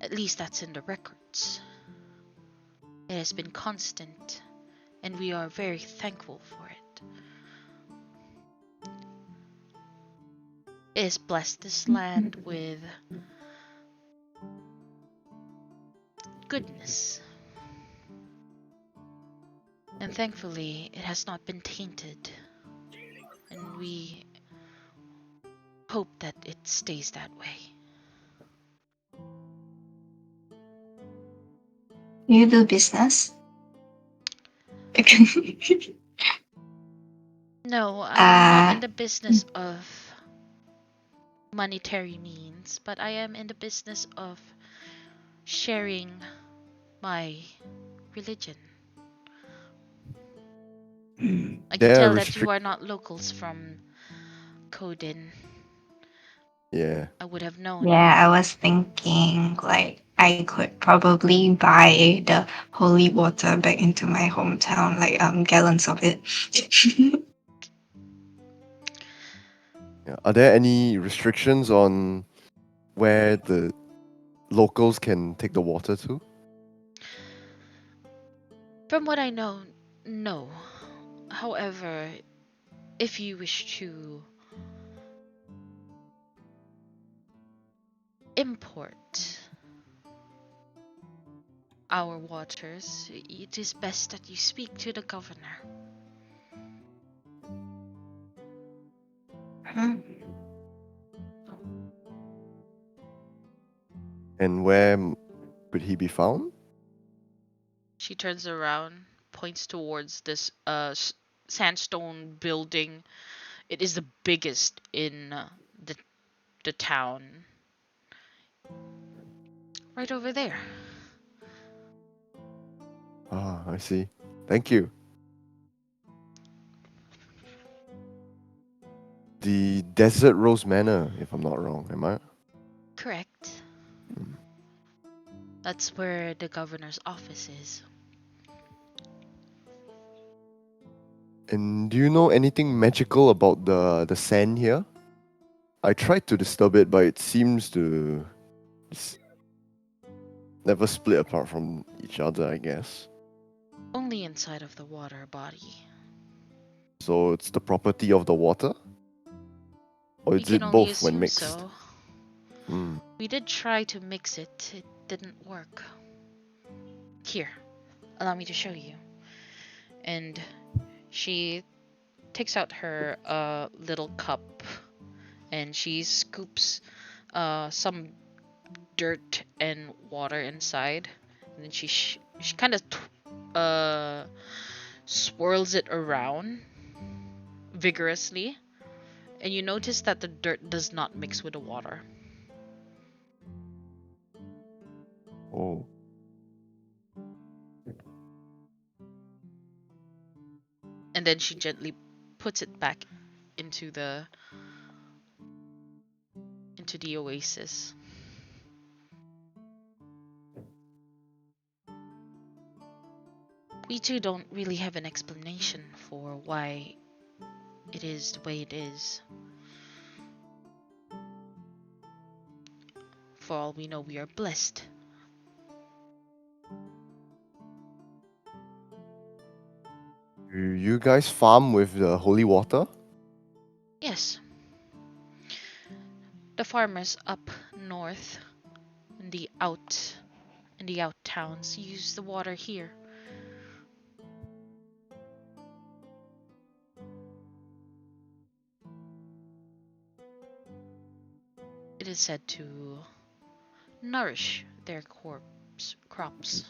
At least that's in the records. It has been constant, and we are very thankful for it. It has blessed this land with goodness. And thankfully, it has not been tainted. And we hope that it stays that way. You do business? No, I am not in the business of monetary means, but I am in the business of sharing my religion. I can There are tell that you are not locals from Kodin. Yeah. I would have known. Yeah, I was thinking like I could probably buy the holy water back into my hometown, like gallons of it. Yeah. Are there any restrictions on where the locals can take the water to? From what I know, no. However, if you wish to import our waters, it is best that you speak to the governor. Hmm. And where could he be found? She turns around, points towards this sandstone building. It is the biggest in the town. Right over there. Ah, I see. Thank you. The Desert Rose Manor, if I'm not wrong, am I? Correct. That's where the governor's office is. And do you know anything magical about the sand here? I tried to disturb it, but it seems to never split apart from each other, I guess. Only inside of the water body. So it's the property of the water? Or We is can it only both when assume mixed? so. Hmm. We did try to mix it. It didn't work. Here, allow me to show you. And she takes out her little cup and she scoops some dirt and water inside, and then she kind of swirls it around vigorously, and you notice that the dirt does not mix with the water. Oh. And then she gently puts it back into the oasis. We too don't really have an explanation for why it is the way it is. For all we know, we are blessed. Do you guys farm with the holy water? Yes. The farmers up north in the out towns use the water here. It is said to nourish their crops.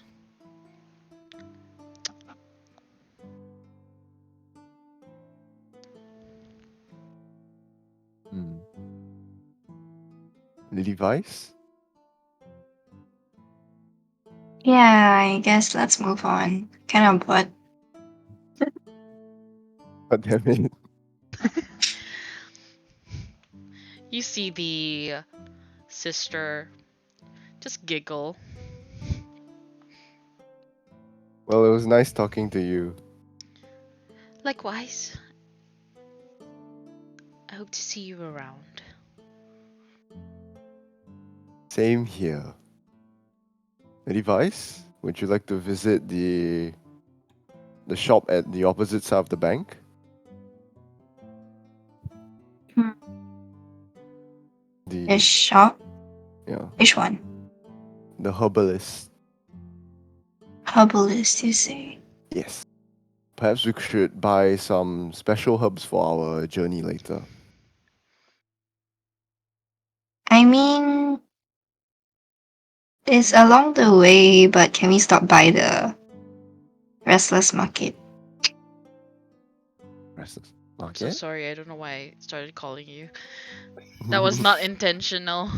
Hmm. Lily Weiss? Yeah, I guess let's move on. Kind of bored. God damn it. You see the sister just giggle. Well, it was nice talking to you. Likewise, I hope to see you around. Same here. Lily Weiss, would you like to visit the shop at the opposite side of the bank? Hmm. The A shop? yeah, Which one? the herbalist. Herbalist, you say? Yes. Perhaps we should buy some special herbs for our journey later. I mean, it's along the way, but can we stop by the Restless Market? Restless I'm so Market? sorry, I don't know why I started calling you. That was not intentional.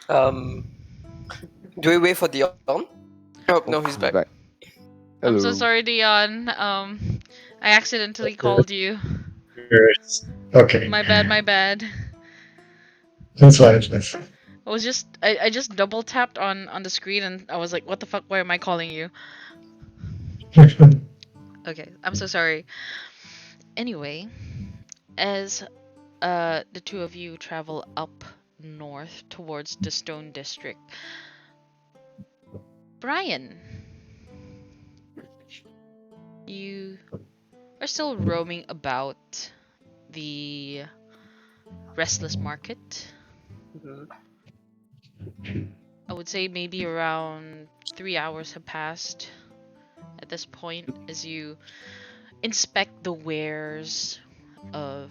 Do we wait for Deion? Oh no, he's back. I'm so Hello. sorry, Deion. I accidentally called you. Okay, My bad. that's fine. That's fine. I just double tapped on the screen and I was like, what the fuck, why am I calling you? Okay, I'm so sorry. Anyway, as the two of you travel up north towards the Stone District, Bryan, you are still roaming about the Restless Market. Mhm. I would say maybe around 3 hours have passed at this point as you inspect the wares of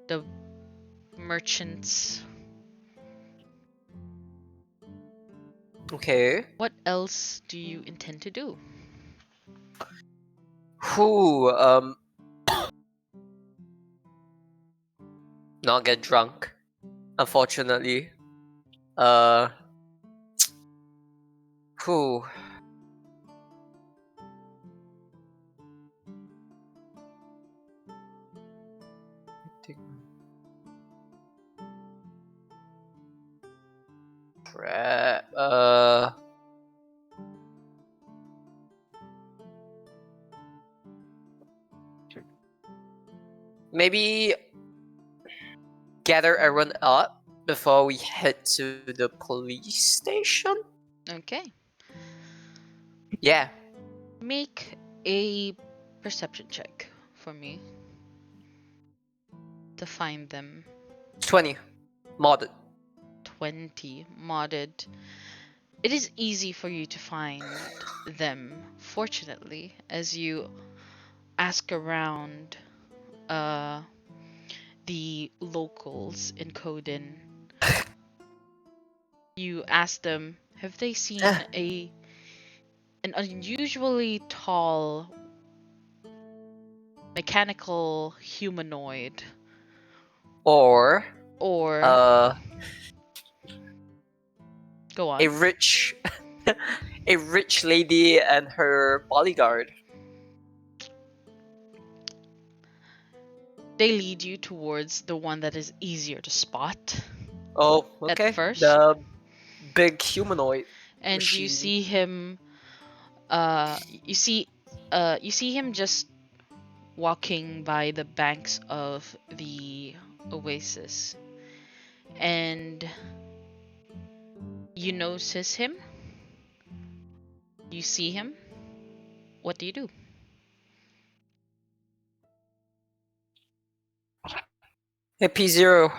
the merchants. Okay. What else do you intend to do? Who not get drunk, unfortunately. Uh who Prep. Maybe gather everyone up before we head to the police station. Okay. Yeah. Make a perception check for me to find them. 20. Modded. 20 modded. It is easy for you to find them, fortunately, as you ask around the locals in Kodin. You ask them, have they seen an unusually tall mechanical humanoid Or or go on. a rich a rich lady and her bodyguard. They lead you towards the one that is easier to spot Oh, okay. at first. The big humanoid. And you machine. see him you see him just walking by the banks of the oasis, and you notice him, you see him. What do you do? Hey P0.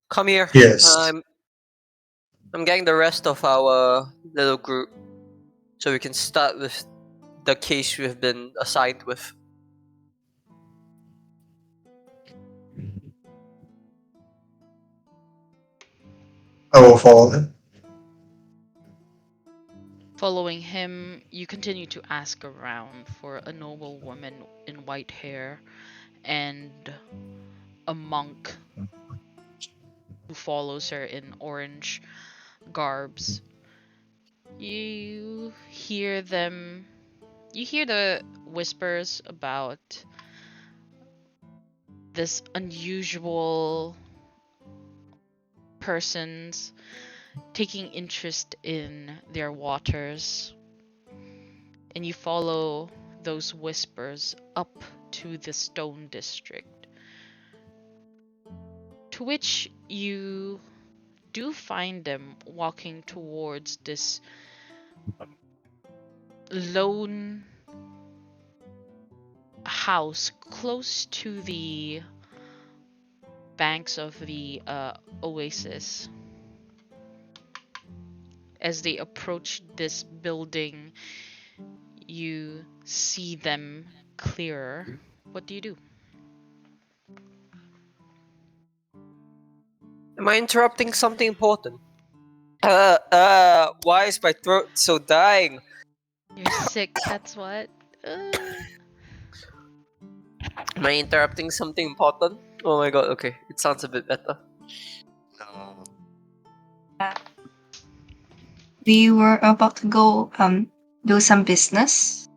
Come here. Yes. I'm getting the rest of our little group so we can start with the case we've been assigned with. I will follow them. Following him, you continue to ask around for a noble woman in white hair and a monk who follows her in orange garbs. You hear the whispers about this unusual persons taking interest in their waters, and you follow those whispers up to the stone district, to which you do find them walking towards this lone house close to the banks of the oasis. As they approach this building, you see them clearer. What do you do? Am I interrupting something important? Why is my throat so dying? You're sick, that's what. Am I interrupting something important? Oh my god, okay. It sounds a bit better. No. We were about to go do some business.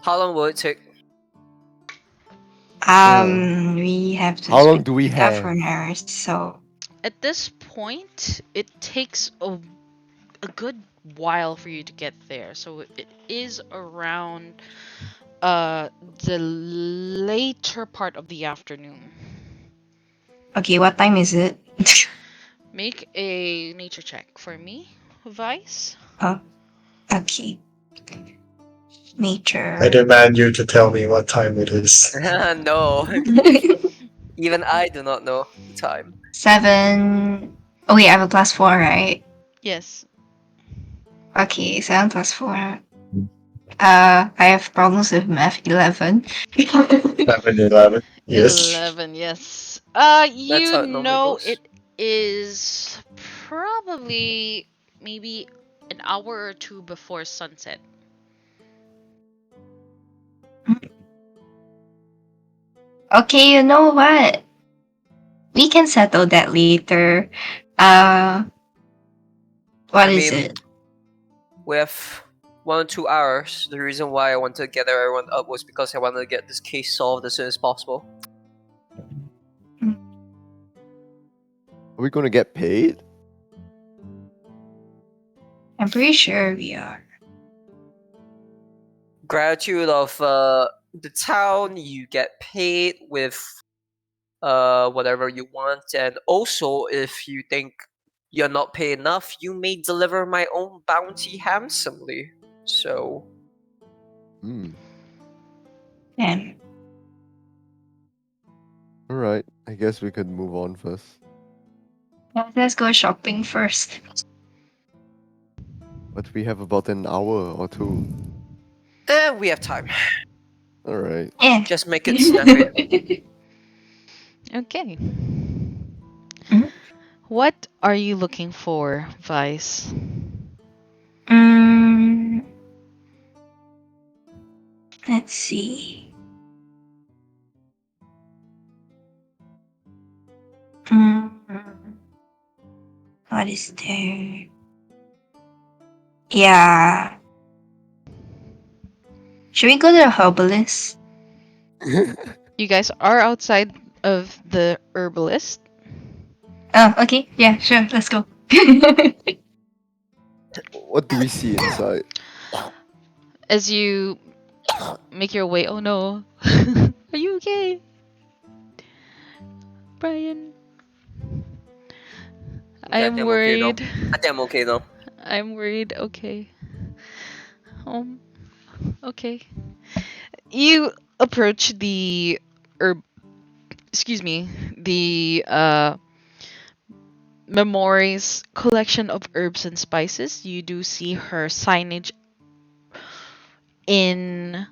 How long will it take? We have to How long speak do we to have? governors, so At this point, it takes a good while for you to get there. So it is around the later part of the afternoon. okay, what time is it? Make a nature check for me, Weiss. Okay. Nature. I demand you to tell me what time it is. No. Even I do not know the time. 7. Oh wait, I have a +4, right? Yes. Okay, 7 +4. I have problems with math. 11. 7-11. Yes. 11, yes. That's You how it normally know goes. it is probably maybe an hour or two before sunset. Okay, you know what? We can settle that later. What I is mean, it? we have 1 or 2 hours. The reason why I wanted to gather everyone up was because I wanted to get this case solved as soon as possible. Are we going to get paid? I'm pretty sure we are. Gratitude of the town, you get paid with whatever you want, and also if you think you're not paid enough, you may deliver my own bounty handsomely. So Hmm. And Alright, I guess we could move on first. let's go shopping first. But we have about an hour or two. we have time. Alright. Yeah. Just make it snappy. Okay. Mhm. What are you looking for, Vice? Mm, let's see. Mm, what is there? Yeah. Should we go to the herbalist? You guys are outside of the herbalist. Oh, okay. Yeah, sure. Let's go. What do we see inside? As you make your way, oh no. Are you okay? Bryan? Okay, I I'm think I'm okay now. worried. I think I'm okay now. I'm worried. Okay. Okay. You approach the herb. Excuse me. The Memories collection of herbs and spices. You do see her signage in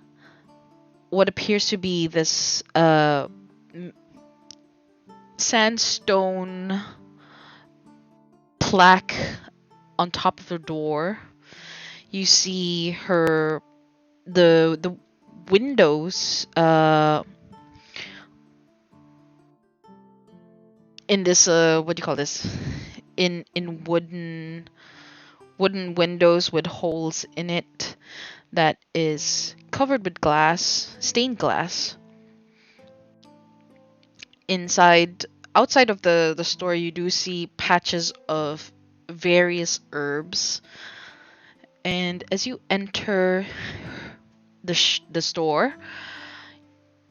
what appears to be this sandstone plaque on top of the door. You see the windows in this what do you call this, in wooden windows with holes in it that is covered with glass, stained glass. Outside of the store, you do see patches of various herbs, and as you enter the store,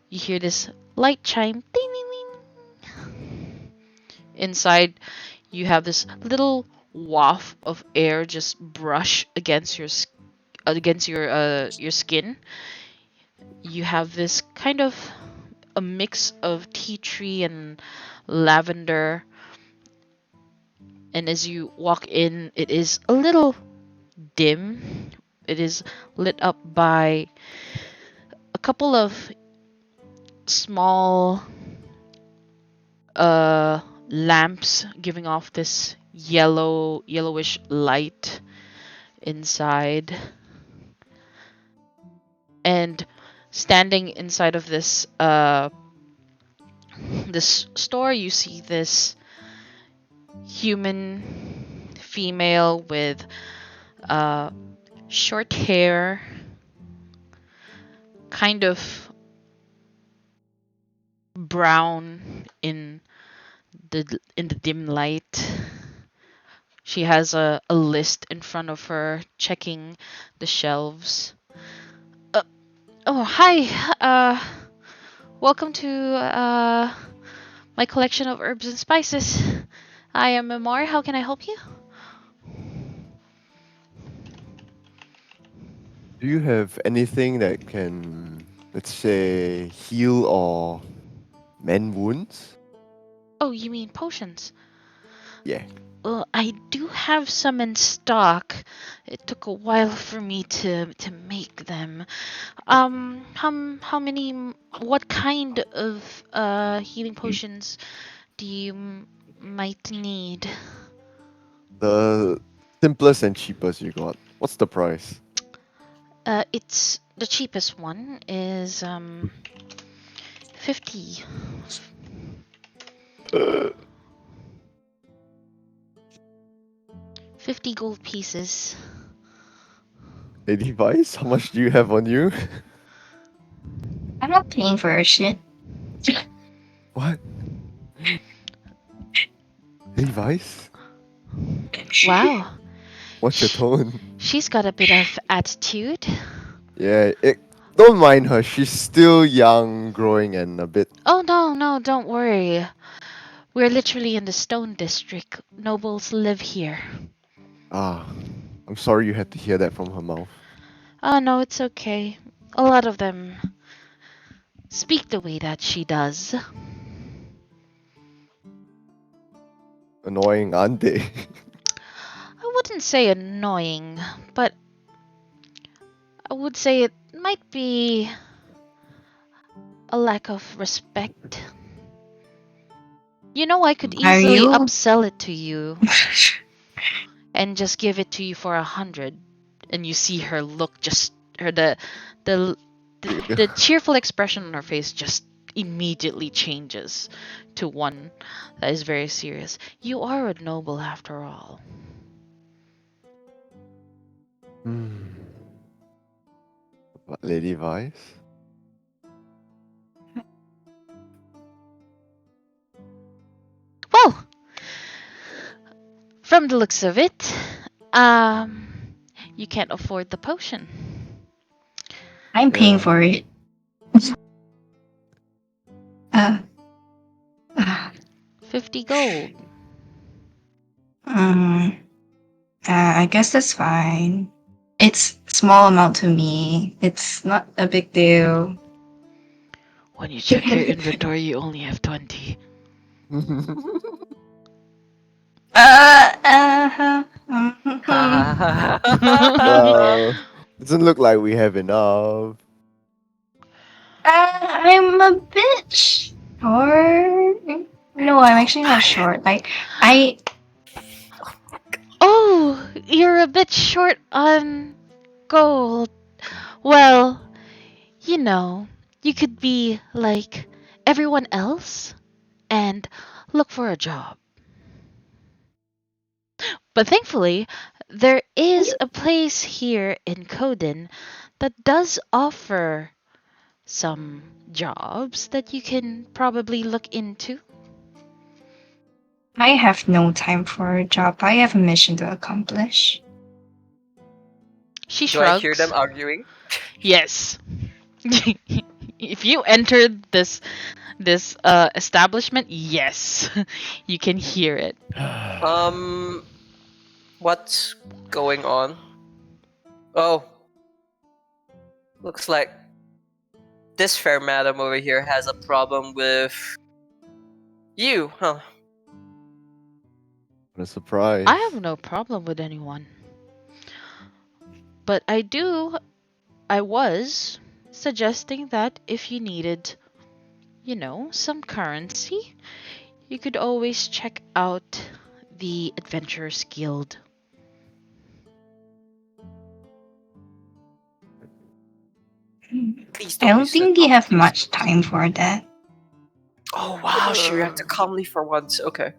you hear this light chime, ding ding ding. Inside, you have this little waft of air just brush against your skin. You have this kind of a mix of tea tree and lavender, and as you walk in, it is a little dim. It is lit up by a couple of small lamps giving off this yellowish light inside. And standing inside of this store, you see this human female with short hair, kind of brown in the dim light. She has a list in front of her, checking the shelves. Oh, hi. Welcome to my collection of herbs and spices. I am Amar. How can I help you? Do you have anything that can, let's say, heal or mend wounds? Oh, you mean potions? Yeah. Well, I do have some in stock. It took a while for me to make them. How many? What kind of healing potions do you might need. The simplest and cheapest you got. What's the price? It's the cheapest one is 50. 50 gold pieces. Lady Vice, how much do you have on you? I'm not paying for her shit. What? Lady Vice? Wow, What's your tone? she's got a bit of attitude. Yeah, don't mind her. She's still young, growing, and a bit. Oh no, don't worry. We're literally in the Stone District. Nobles live here. Ah, I'm sorry you had to hear that from her mouth. Oh no, it's okay. A lot of them speak the way that she does. Annoying, aren't they? I wouldn't say annoying, but I would say it might be a lack of respect. You know, I could Are easily you? upsell it to you and just give it to you for 100, and you see her look, just her the cheerful expression on her face just immediately changes to one that is very serious. You are a noble after all. What, Lady Vice? Well, from the looks of it, you can't afford the potion. I'm paying Yeah. for it. uh, uh, 50 gold. I guess that's fine. It's small amount to me. It's not a big deal. When you check your inventory, you only have 20. Well, doesn't look like we have enough. I'm a bit short. No, I'm actually not short. I Oh, you're a bit short on gold. Well, you know, you could be like everyone else and look for a job. But thankfully, there is a place here in Coden that does offer some jobs that you can probably look into. I have no time for a job. I have a mission to accomplish. She Do I shrugs. hear them arguing? Yes. If you entered this establishment, yes, you can hear it. What's going on? Oh, looks like this fair madam over here has a problem with you, huh? What a surprise. I have no problem with anyone. But I was suggesting that if you needed, some currency, you could always check out the Adventurers Guild. Please I don't. don't be so think they have calm. much time for that. Oh wow, she reacted calmly for once. Okay.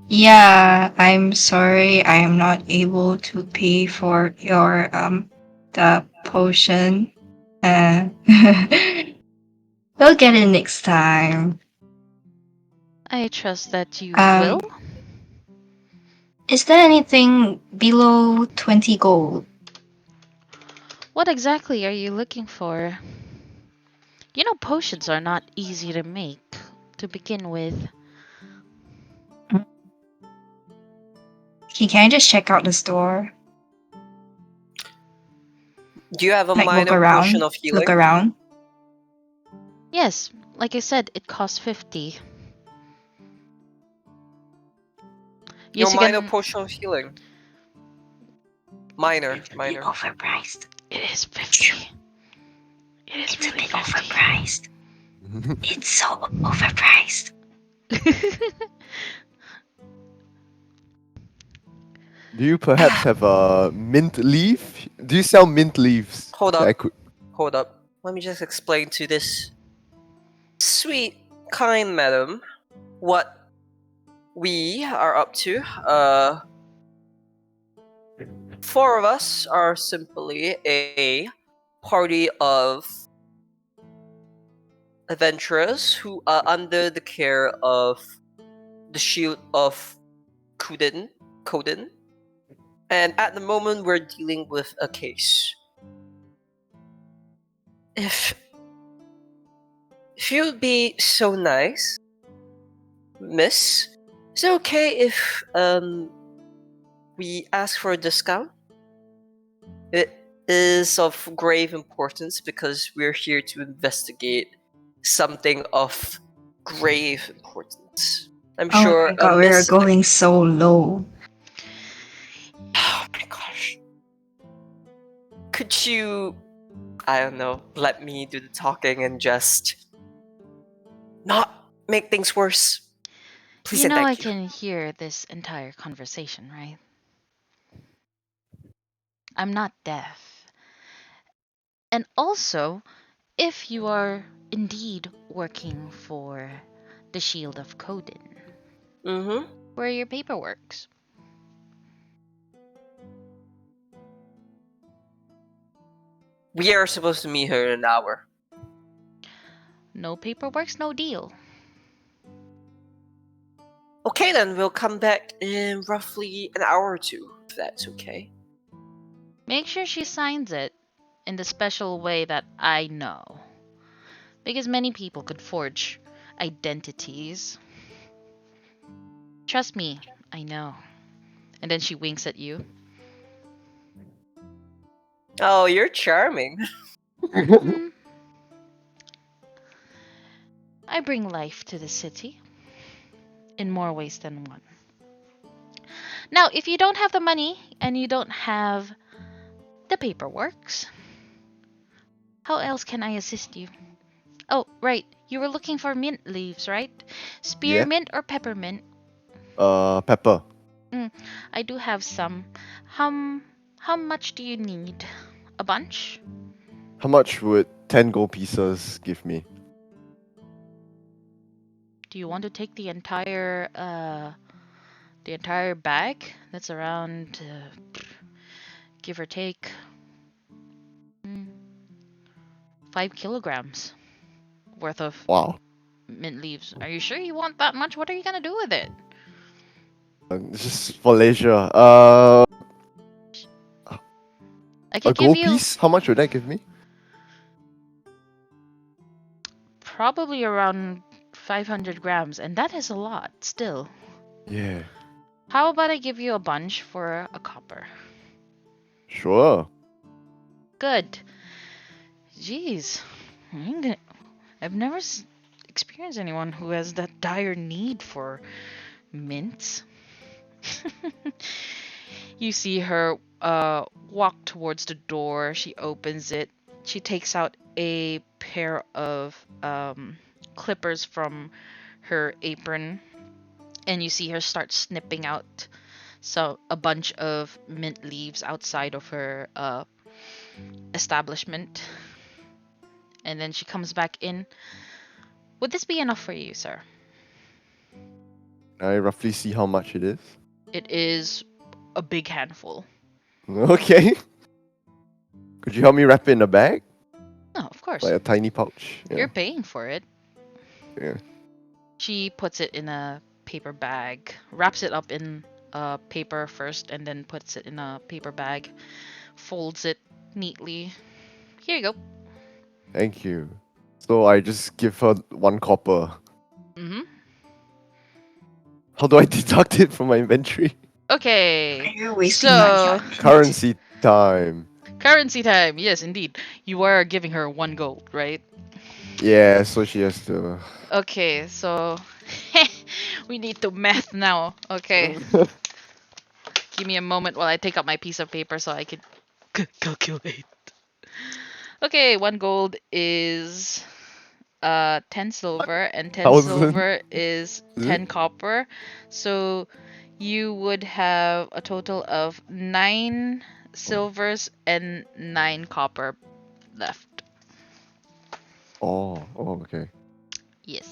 Yeah, I'm sorry I am not able to pay for your the potion. We'll get it next time. I trust that you Um, will. Is there anything below 20 gold? What exactly are you looking for? You know, potions are not easy to make to begin with. Can I just check out the store? Do you have a Like look minor around? potion of healing? Look around? Yes, like I said, it costs 50. Your Yes, you minor can. potion of healing. Minor. Overpriced. It is 50. It is It's really a bit 50. overpriced. It's so overpriced. Do you perhaps have a mint leaf? Do you sell mint leaves? Hold that I up. could... Hold up. Let me just explain to this sweet, kind madam what we are up to. Four of us are simply a party of adventurers who are under the care of the shield of Kodin. And at the moment we're dealing with a case. If you'd be so nice, miss, is it okay if we ask for a discount? It is of grave importance because we're here to investigate something of grave importance. I'm Oh sure my god, we are Miss. going so low. Oh my gosh. Could you, I don't know, let me do the talking and just not make things worse? Please You and know I thank you. can hear this entire conversation, right? I'm not deaf. And also, if you are indeed working for the Shield of Kodin, Mm-hmm. where are your paperworks? We are supposed to meet her in an hour. No paperworks, no deal. Okay then, we'll come back in roughly an hour or two, if that's okay. Make sure she signs it in the special way that I know. Because many people could forge identities. Trust me, I know. And then she winks at you. Oh, you're charming. Hmm. I bring life to the city in more ways than one. Now, if you don't have the money and you don't have the paperworks, how else can I assist you? Oh, right. You were looking for mint leaves, right? Yeah. Spearmint or peppermint? Pepper. I do have some. How much do you need? A bunch? How much would 10 gold pieces give me? Do you want to take the entire bag? That's around give or take mm, 5 kilograms worth of Wow. mint leaves. Are you sure you want that much? What are you gonna do with it? It's just for leisure. I A could give gold you piece? How much would that give me? probably around 500 grams, and that is a lot still. Yeah. How about I give you a bunch for a copper? Sure. Good. Jeez. I've never experienced anyone who has that dire need for mints. You see her walk towards the door. She opens it. She takes out a pair of clippers from her apron, and you see her start snipping out a bunch of mint leaves outside of her establishment. And then she comes back in. Would this be enough for you, sir? I roughly see how much it is. It is a big handful. Okay. Could you help me wrap it in a bag? Oh, of course. Like a tiny pouch? Yeah. You're paying for it. Yeah. She puts it in a paper bag, wraps it up in paper first, and then puts it in a paper bag, folds it neatly. Here you go. Thank you. So I just give her 1 copper. Mm-hmm. How do I deduct it from my inventory? Okay. You're wasting money So, on it. Currency time. currency time. Yes, indeed. You are giving her 1 gold, right? Yeah, so she has to. Okay, so we need to math now. Okay. Give me a moment while I take out my piece of paper so I can calculate. Okay, 1 gold is 10 silver, and 10 1,000. silver is Is 10 copper. So you would have a total of 9 silvers and 9 copper left. Oh, okay. Yes.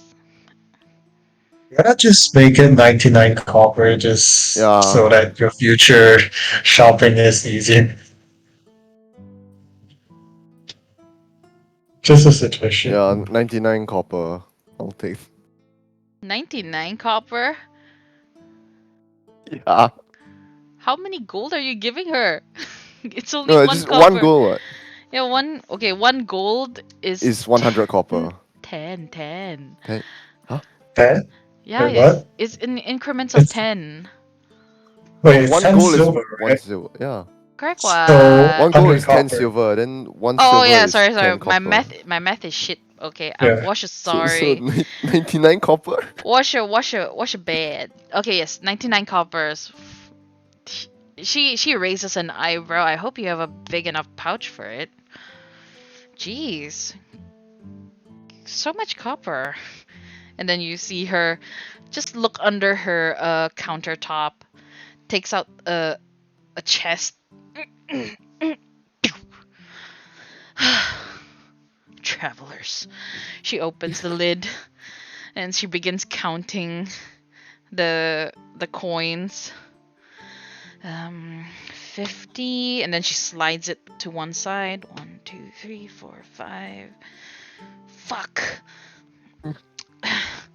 Why not just make it 99 copper just Yeah. so that your future shopping is easy? Just a situation. Yeah, 99 copper. I'll take. 99 copper? Yeah. How many gold are you giving her? It's only No, one just copper. one gold what? Yeah, one gold Is 100 copper. 10. Ten? Yeah, Wait, what? it's in increments of It's- 10. Wait, it's One 10 gold silver, is one right? silver. Yeah. Correct So, One what? gold 100 is 10 copper. silver, then one Oh silver yeah, is sorry. 10 My copper. math is shit. Okay, Yeah. Washer So sorry. 99 copper? Washer bad. Okay, yes, 99 coppers. She raises an eyebrow. I hope you have a big enough pouch for it. Jeez. So much copper. And then you see her just look under her countertop, takes out a chest. Travelers. She opens the lid and she begins counting the coins. 50, and then she slides it to one side. 1, 2, 3, 4, 5. Fuck.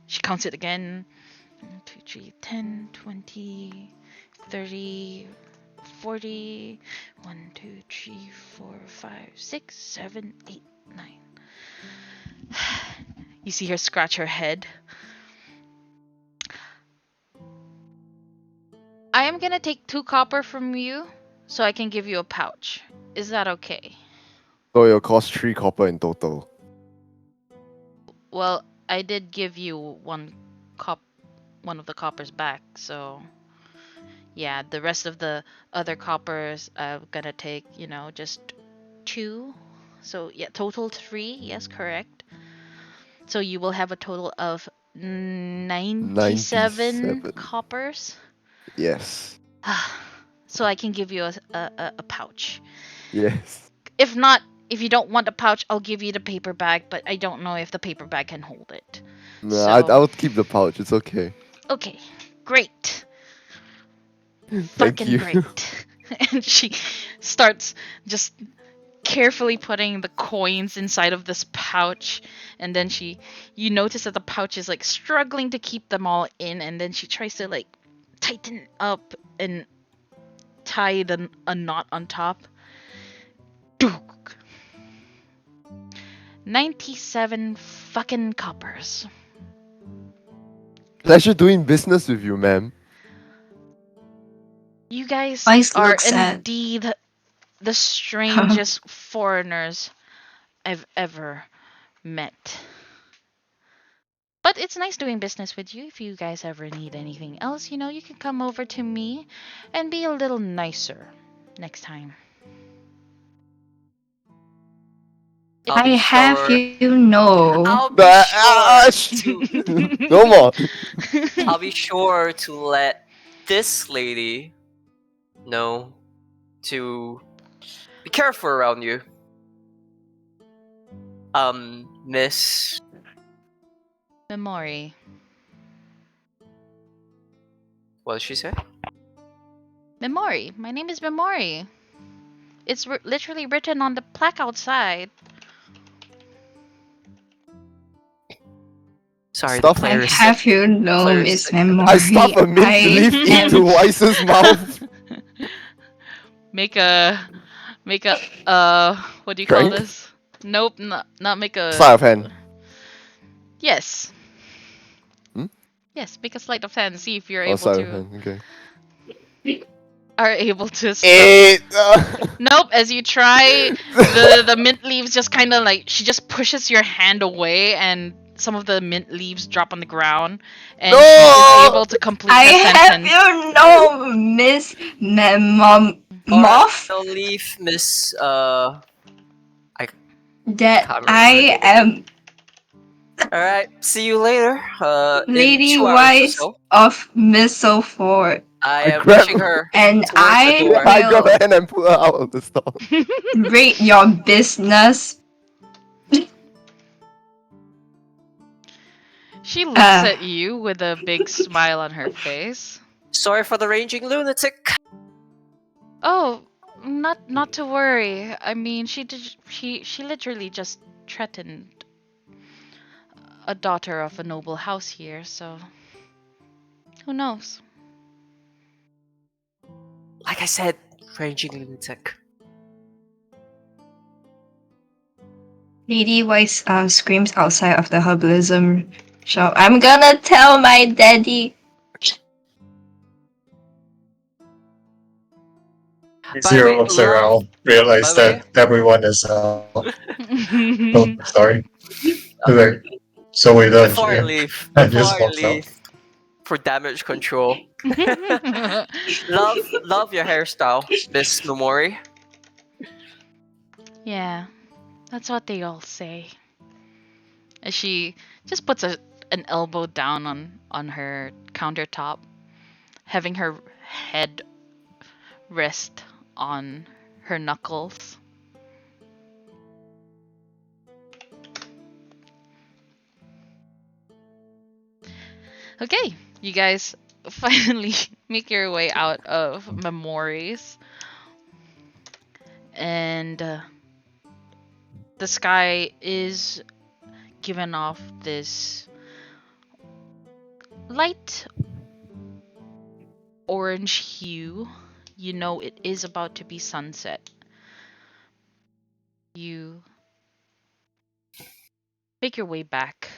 She counts it again. 1, 2, 3, 10, 20, 30, 40. 1, 2, 3, 4, 5, 6, 7, 8, 9. You see her scratch her head. I am gonna take 2 copper from you so I can give you a pouch. Is that okay? So it'll cost 3 copper in total. Well, I did give you one of the coppers back, so yeah, the rest of the other coppers I'm gonna take, just 2. So yeah, total 3, yes, correct. So you will have a total of 97 97. coppers. Yes. So I can give you a pouch. Yes. If not, if you don't want a pouch, I'll give you the paper bag, but I don't know if the paper bag can hold it. Nah, So- I'll keep the pouch. It's okay. Okay, great. Thank Fucking you. great. And she starts just carefully putting the coins inside of this pouch, and then you notice that the pouch is like struggling to keep them all in, and then she tries to like tighten up and tie a knot on top. 97 fucking coppers. Pleasure doing business with you, ma'am. You guys Weiss are looks sad. indeed the strangest foreigners I've ever met. But it's nice doing business with you. If you guys ever need anything else, you can come over to me and be a little nicer next time. I'll be I have sure. you know. I'll be sure. No more. I'll be sure to let this lady know to be careful around you. Miss. Memori. What did she say? Memori. My name is Memori. It's literally written on the plaque outside. Sorry, Stuff the I player is have you know, player Miss sick. Memory. I stuff a mint I leaf am- into Weiss's mouth. Make a what do you call Drink? this? Nope, not make a Sleight of hand. Yes. Hmm? Yes, make a sleight of hand. See if you're Oh, able sleight of to hand. Okay. are able to stop. 8. Nope, as you try, the mint leaves just kind of like she just pushes your hand away, and some of the mint leaves drop on the ground, and she No! is able to complete I the have sentence. you know, Miss Alright, Moth, I'll leave Miss that can't remember her I name. am Alright, see you later. In Lady 2 hours or Weiss so. of Mistleford. I I am grab pushing her And towards the I Yeah, door. I grab will her hand and pull her out of the store. rate your business. She looks at you with a big smile on her face. Sorry for the raging lunatic. Oh, not to worry. I mean, she literally just threatened a daughter of a noble house here, so who knows? Like I said, raging lunatic. Lady Weiss screams outside of the herbalism shop. I'm gonna tell my daddy. By the way, Zero looks love. around, realize By the way, that everyone is out. Oh, sorry. Like, so we're done before I here. leave, And just walks out. for damage control, love your hairstyle, Miss Momori. Yeah, that's what they all say. As she just puts an elbow down on her countertop, having her head rest on her knuckles. Okay, you guys finally make your way out of Memories. And the sky is giving off this light orange hue. You know it is about to be sunset. You make your way back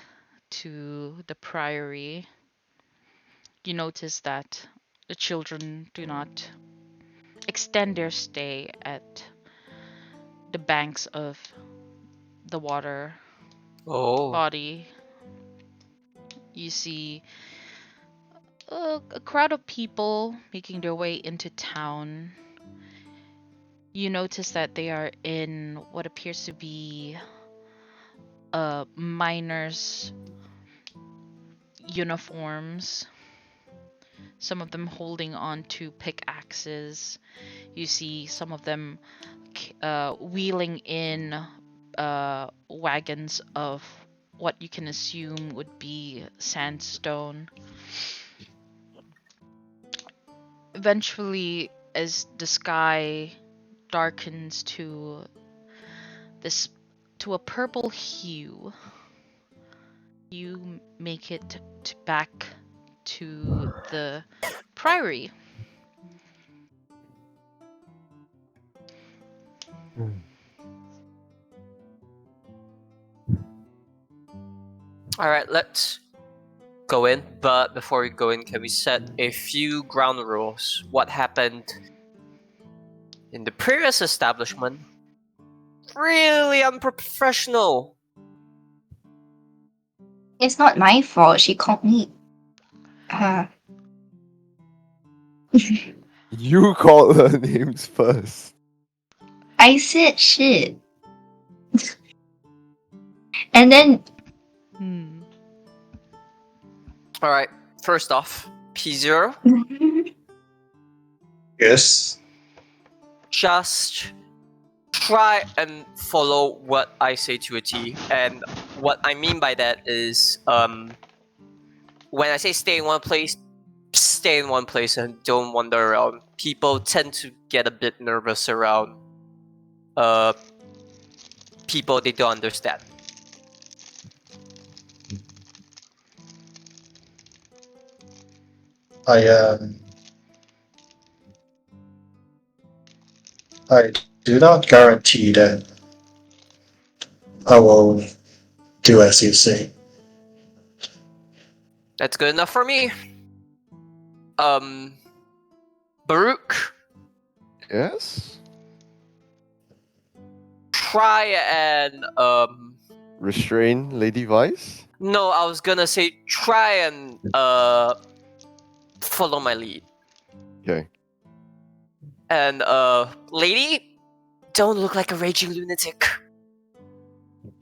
to the priory. You notice that the children do not extend their stay at the banks of the water Oh, body. You see a crowd of people making their way into town. You notice that they are in what appears to be miners' uniforms. Some of them holding on to pickaxes. You see some of them wheeling in wagons of what you can assume would be sandstone. Eventually, as the sky darkens to a purple hue, you make it back to the priory. alright, let's go in. But before we go in, can we set a few ground rules? What happened in the previous establishment? Really unprofessional. It's not my fault. She called me. You called her names first. I said shit. And then Alright, first off, P0, Yes. just try and follow what I say to a T. And what I mean by that is, when I say stay in one place, stay in one place and don't wander around. People tend to get a bit nervous around people they don't understand. I do not guarantee that I will do as you say. That's good enough for me. Baruuk, Yes? try and Restrain Lady Vice? no, I was gonna say try and follow my lead. Okay. And lady, don't look like a raging lunatic.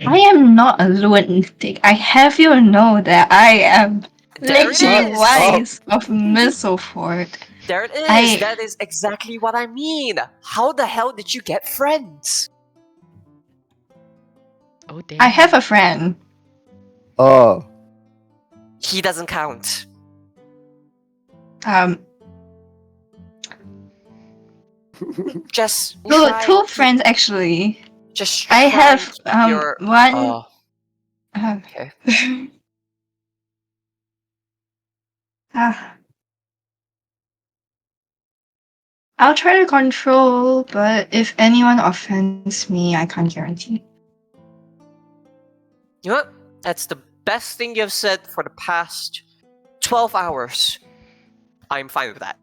I am not a lunatic. I have you know that I am There it Lady is! Weiss of Mistleford. There it is! I That is exactly what I mean! How the hell did you get friends? Oh damn. I have a friend. Oh, He doesn't count. Um, Just two, try two and keep, friends actually. just I try and have keep your one. oh, Uh, okay. uh, I'll try to control, but if anyone offends me, I can't guarantee. You know what? That's the best thing you've said for the past 12 hours. I'm fine with that.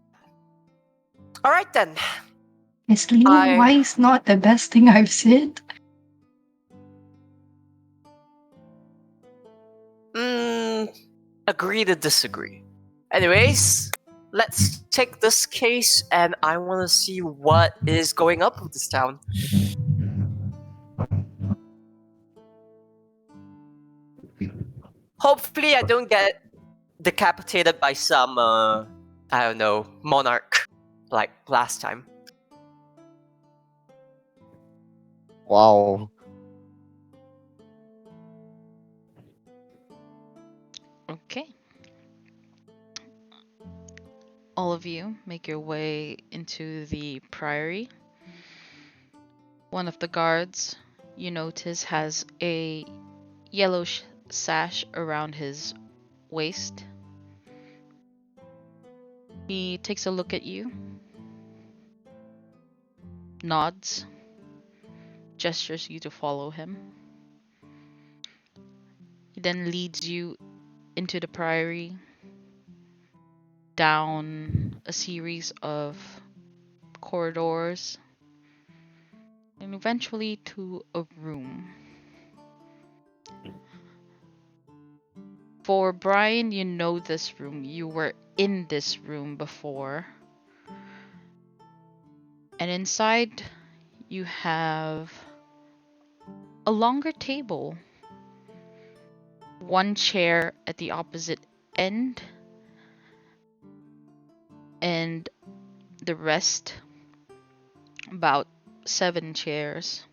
Alright then. Is Lady I- Weiss not the best thing I've said? Agree to disagree. Anyways, let's take this case and I want to see what is going up with this town. Hopefully I don't get decapitated by some, I don't know, monarch like last time. wow. Okay. All of you make your way into the priory. One of the guards, you notice, has a yellow sash around his waist. He takes a look at you, nods, gestures you to follow him. He then leads you into the priory, down a series of corridors, and eventually to a room. For Bryan, you know this room. You were in this room before. And inside, you have a longer table. One chair at the opposite end, and the rest, about 7 chairs.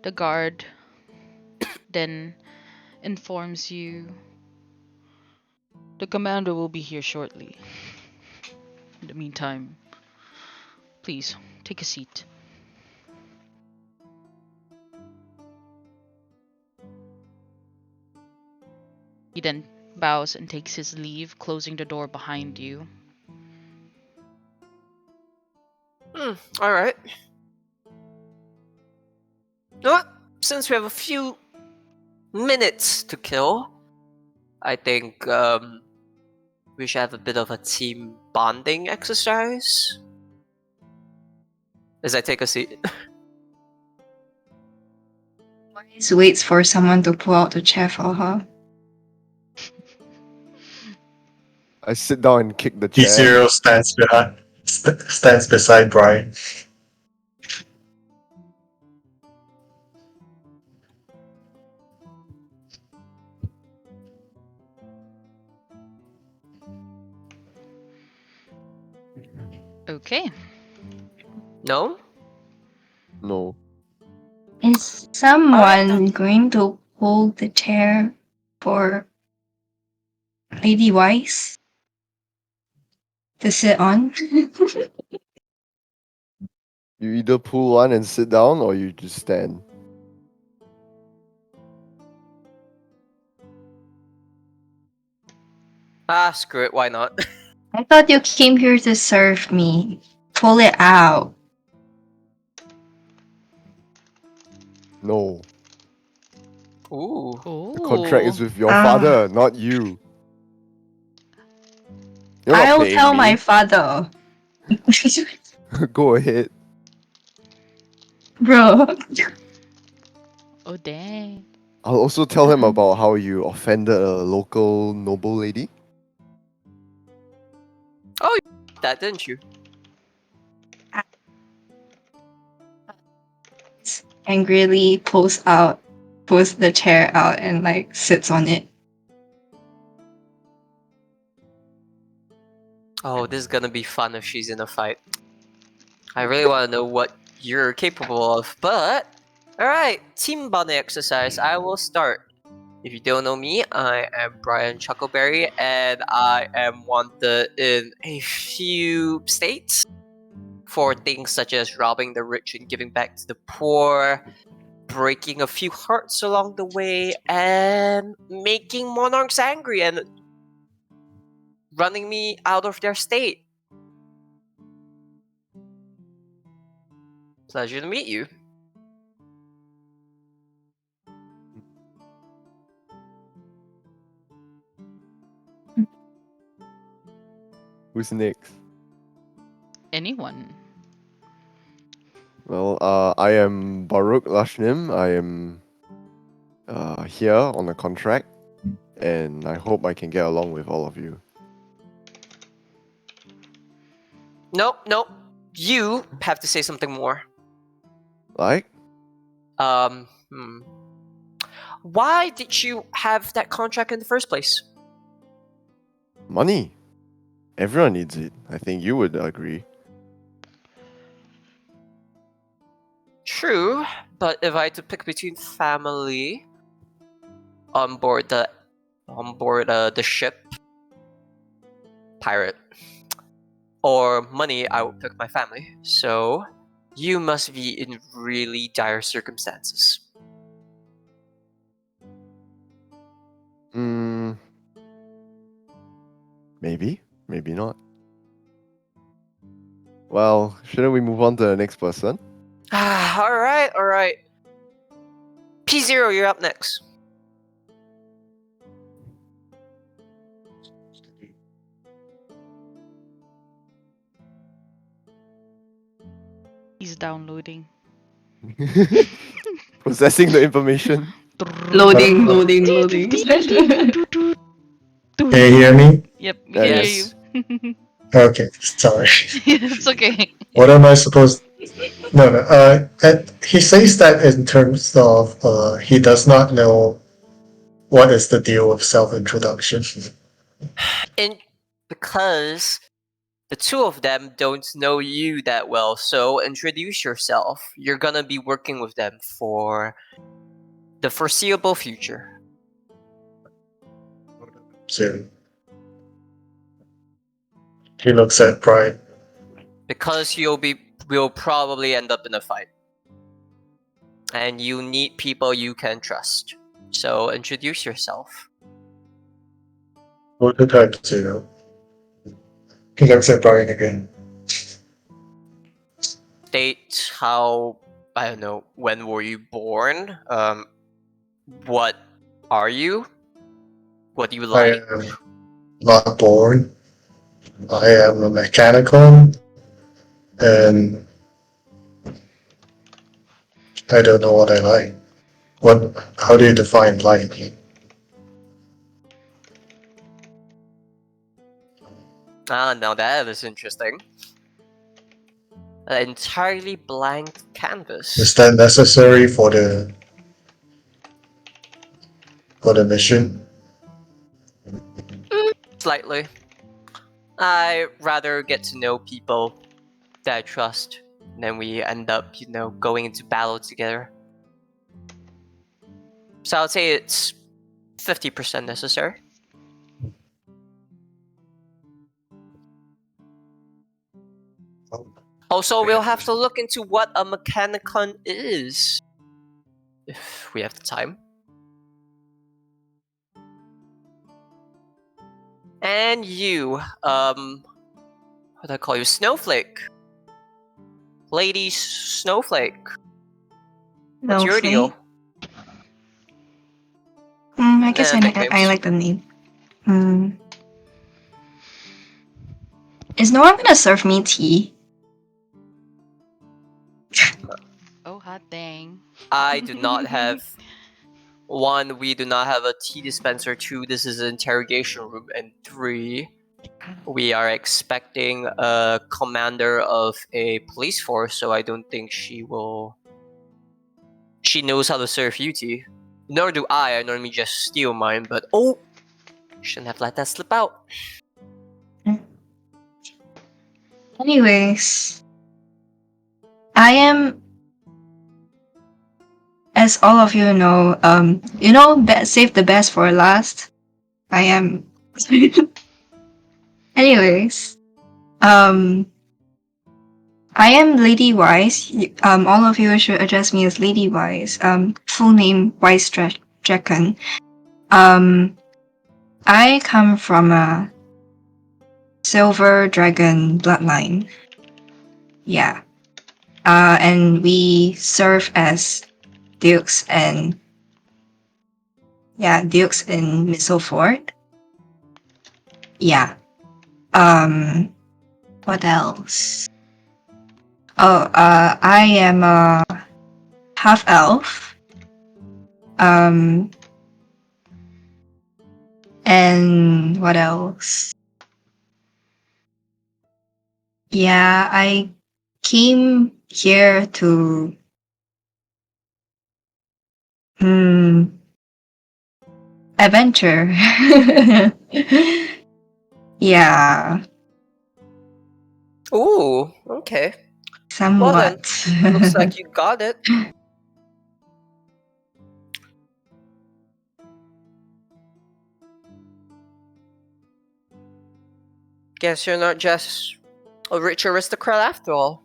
The guard then informs you the commander will be here shortly. In the meantime, please take a seat. He then bows and takes his leave, closing the door behind you. Alright. You know what? Since we have a few minutes to kill, I think we should have a bit of a team bonding exercise. As I take a seat. Weiss waits for someone to pull out the chair for her. I sit down and kick the chair. T0 stands beside Bryan. Okay. No? No. Is someone Alright. going to hold the chair for Lady Weiss to sit on? You either pull one and sit down, or you just stand. Ah, screw it, why not? I thought you came here to serve me. Pull it out. No. Ooh. The contract is with your Ah. father, not you. You're not I'll paying tell me. my father. Go ahead. Bro. Oh dang. I'll also tell him about how you offended a local noble lady. That didn't you? angrily pulls the chair out and like sits on it. Oh, this is gonna be fun if she's in a fight. I really want to know what you're capable of, but alright, team bonding exercise. I will start. If you don't know me, I am Bryan Chuckleberry, and I am wanted in a few states for things such as robbing the rich and giving back to the poor, breaking a few hearts along the way, and making monarchs angry and running me out of their state. Pleasure to meet you. Who's next? Anyone? Well, I am Baruuk Lashnim. I am here on a contract, and I hope I can get along with all of you. Nope. You have to say something more. Like? Why did you have that contract in the first place? Money. Everyone needs it. I think you would agree. True, but if I had to pick between family on board the ship, pirate, or money, I would pick my family. So you must be in really dire circumstances. Maybe, maybe not. Well, shouldn't we move on to the next person? Alright. P0, you're up next. He's downloading. Processing the information. Loading. Can you hear me? Yep, we can Yes. hear you. Okay, sorry. It's okay. What am I supposed? No. He says that in terms of he does not know what is the deal with self-introduction. Because the two of them don't know you that well, so introduce yourself. You're gonna be working with them for the foreseeable future. So he looks at Bryan. Because we'll probably end up in a fight. And you need people you can trust. So introduce yourself. What the type to? He looks at Bryan again. State how, I don't know, when were you born? What are you? What do you I like? am not born. I am a mechanical, and I don't know what I like. How do you define like? Now that is interesting. An entirely blank canvas. Is that necessary for the mission? Slightly. I rather get to know people that I trust, and then we end up, going into battle together. So I would say it's 50% necessary. Also, we'll have to look into what a mechanicon is, if we have the time. And you, what do I call you? Snowflake. Lady Snowflake. What's your deal? I guess I nicknames. like the name. Is no one gonna serve me tea? Oh, hot dang. I do not have... One, we do not have a tea dispenser. Two, this is an interrogation room. And three, we are expecting a commander of a police force, so I don't think she will She knows how to serve you two. Nor do I normally just steal mine, but oh! Shouldn't have let that slip out. Anyways, I am, as all of you know, save the best for last. I am. Anyways, I am Lady Weiss. All of you should address me as Lady Weiss. Full name Weiss Drachen. I come from a silver dragon bloodline. Yeah. And we serve as dukes in Mistleford. Yeah. What else? Oh, I am a half elf. And what else? Yeah, I came here to adventure. Yeah, Ooh, okay. Well then, somewhat. looks like you got it. Guess you're not just a rich aristocrat after all.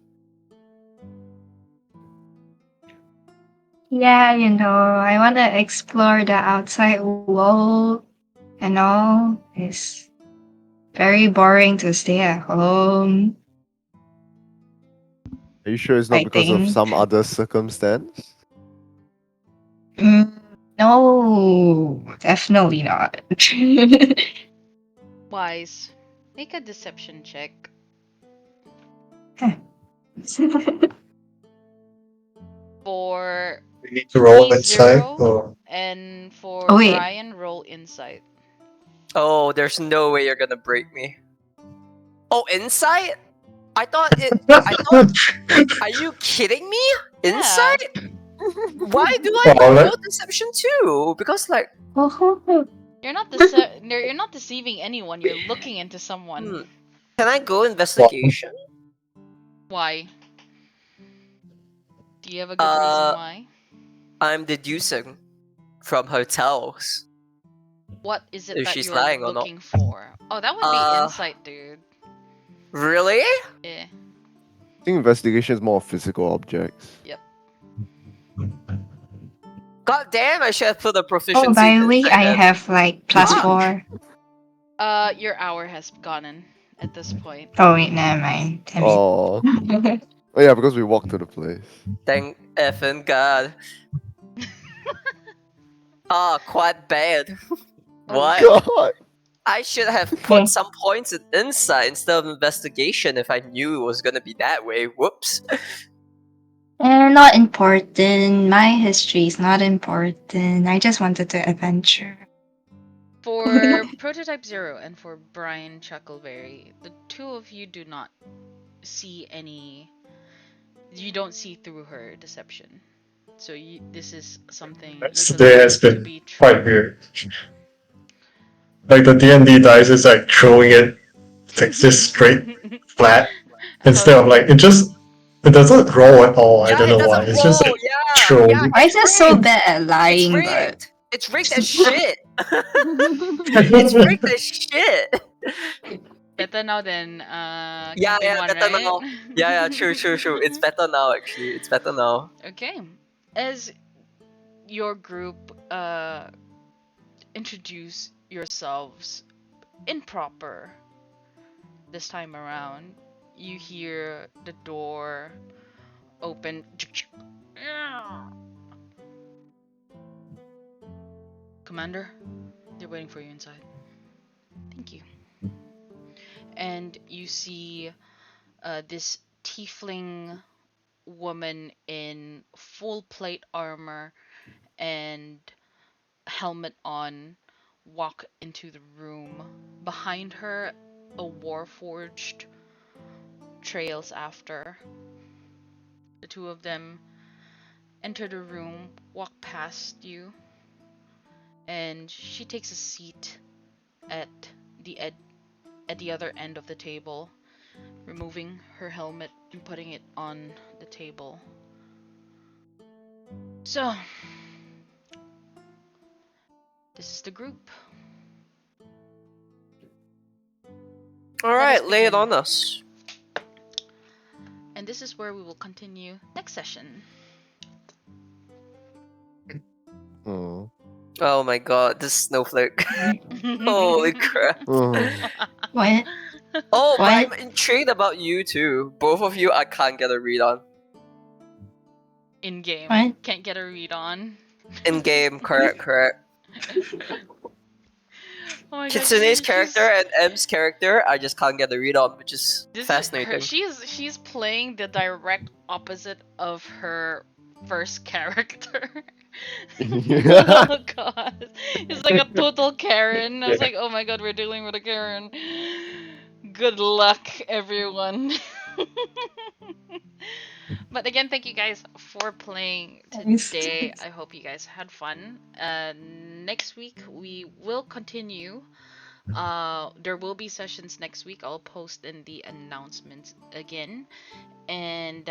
Yeah, I want to explore the outside world and all. It's very boring to stay at home, Are you sure it's not I because of think. some other circumstance? No, definitely not. Wise. Make a deception check. For We need to roll me, inside 0, or and for Oh, wait. Bryan, roll insight. Oh, there's no way you're gonna break me. Oh, insight? I thought. Are you kidding me? Yeah. Insight? Why do I Oh, not let- roll deception too? Because like, You're not you're not deceiving anyone. You're looking into someone. can I go investigation? Why? Do you have a good reason why? I'm deducing from hotels What is it if that she's you're lying or not. looking for? Oh, that would be insight, dude. Really? Yeah. I think investigation is more of physical objects. Yep. God damn! I should have put a proficiency. Oh, by in the way, insight I then. have like Fuck. +4. Your hour has gone in at this point. Oh, wait, never mind. Damn it. Oh. Oh yeah, because we walked to the place. Thank effing God. Ah, quite bad. What? God. I should have put some points in insight instead of investigation if I knew it was gonna be that way. Whoops. Not important. My history is not important. I just wanted to adventure. For Prototype 0 and for Bryan Chuckleberry, the two of you do not see any. You don't see through her deception. So this is something you today has believe to been be true. quite weird. Like the D&D dice is like throwing it like just straight flat instead of like it doesn't roll at all. I Yeah, don't it know why. doesn't It's just roll. like Yeah, thrown. yeah. Why is It's it so rigged. bad at It's lying, but rigged. It's rigged as shit. It's rigged as shit. Better now than Yeah, keeping yeah, one, better right? now. Yeah, true. It's better now, actually. It's better now. Okay. As your group introduce yourselves in proper this time around, you hear the door open. Commander, they're waiting for you inside. Thank you. And you see this tiefling woman in full plate armor and helmet on walk into the room. Behind her, a warforged trails after. The two of them enter the room, walk past you, and she takes a seat at the other end of the table, removing her helmet and putting it on the table. So, this is the group. Alright, us lay it begin. on us. And this is where we will continue next session. Oh. Oh my god, this snowflake. Holy crap. Oh. What? Oh, but I'm What? intrigued about you too. Both of you I can't get a read on. In game. What? Can't get a read on. In game, correct. Oh my god, Kitsune's character and M's character I just can't get a read on, which is fascinating. She's playing the direct opposite of her first character. Oh god. It's like a total Karen. I was like, oh my god, we're dealing with a Karen. Good luck, everyone. But again, thank you guys for playing today. I hope you guys had fun. Next week we will continue. There will be sessions next week. I'll post in the announcements again, and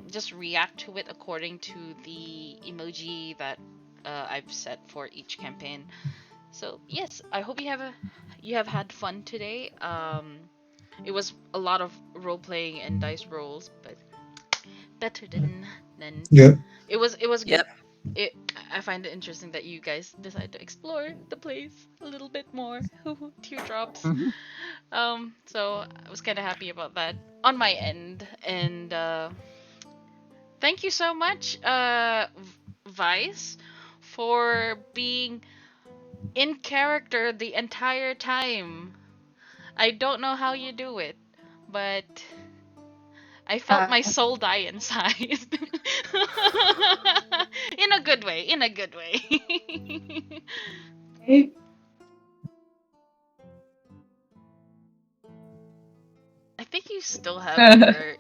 just react to it according to the emoji that I've set for each campaign. So yes, I hope you have had fun today. It was a lot of role playing and dice rolls, but better than Yep. it was Yep. good. I find it interesting that you guys decide to explore the place a little bit more. Teardrops. So I was kind of happy about that on my end, and thank you so much, Weiss, for being in character the entire time. I don't know how you do it, but I felt my soul die inside. In a good way. I think you still have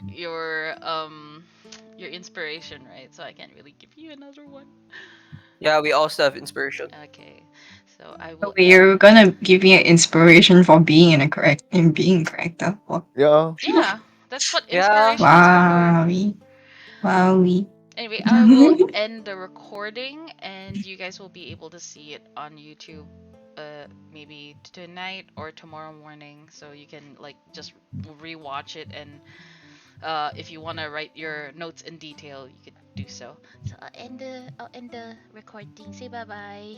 your inspiration, right? So I can't really give you another one. Yeah, we also have inspiration. Okay, so I will. You're gonna give me an inspiration for being in being character. What? Yeah. Yeah, that's what Yeah. inspiration is for. Wowie. Anyway, I will end the recording, and you guys will be able to see it on YouTube, maybe tonight or tomorrow morning. So you can just rewatch it, and if you want to write your notes in detail, you could do so. So I'll end the recording. Say bye bye.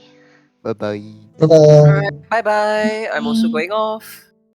Bye bye. Bye-bye. Bye bye. I'm also going off.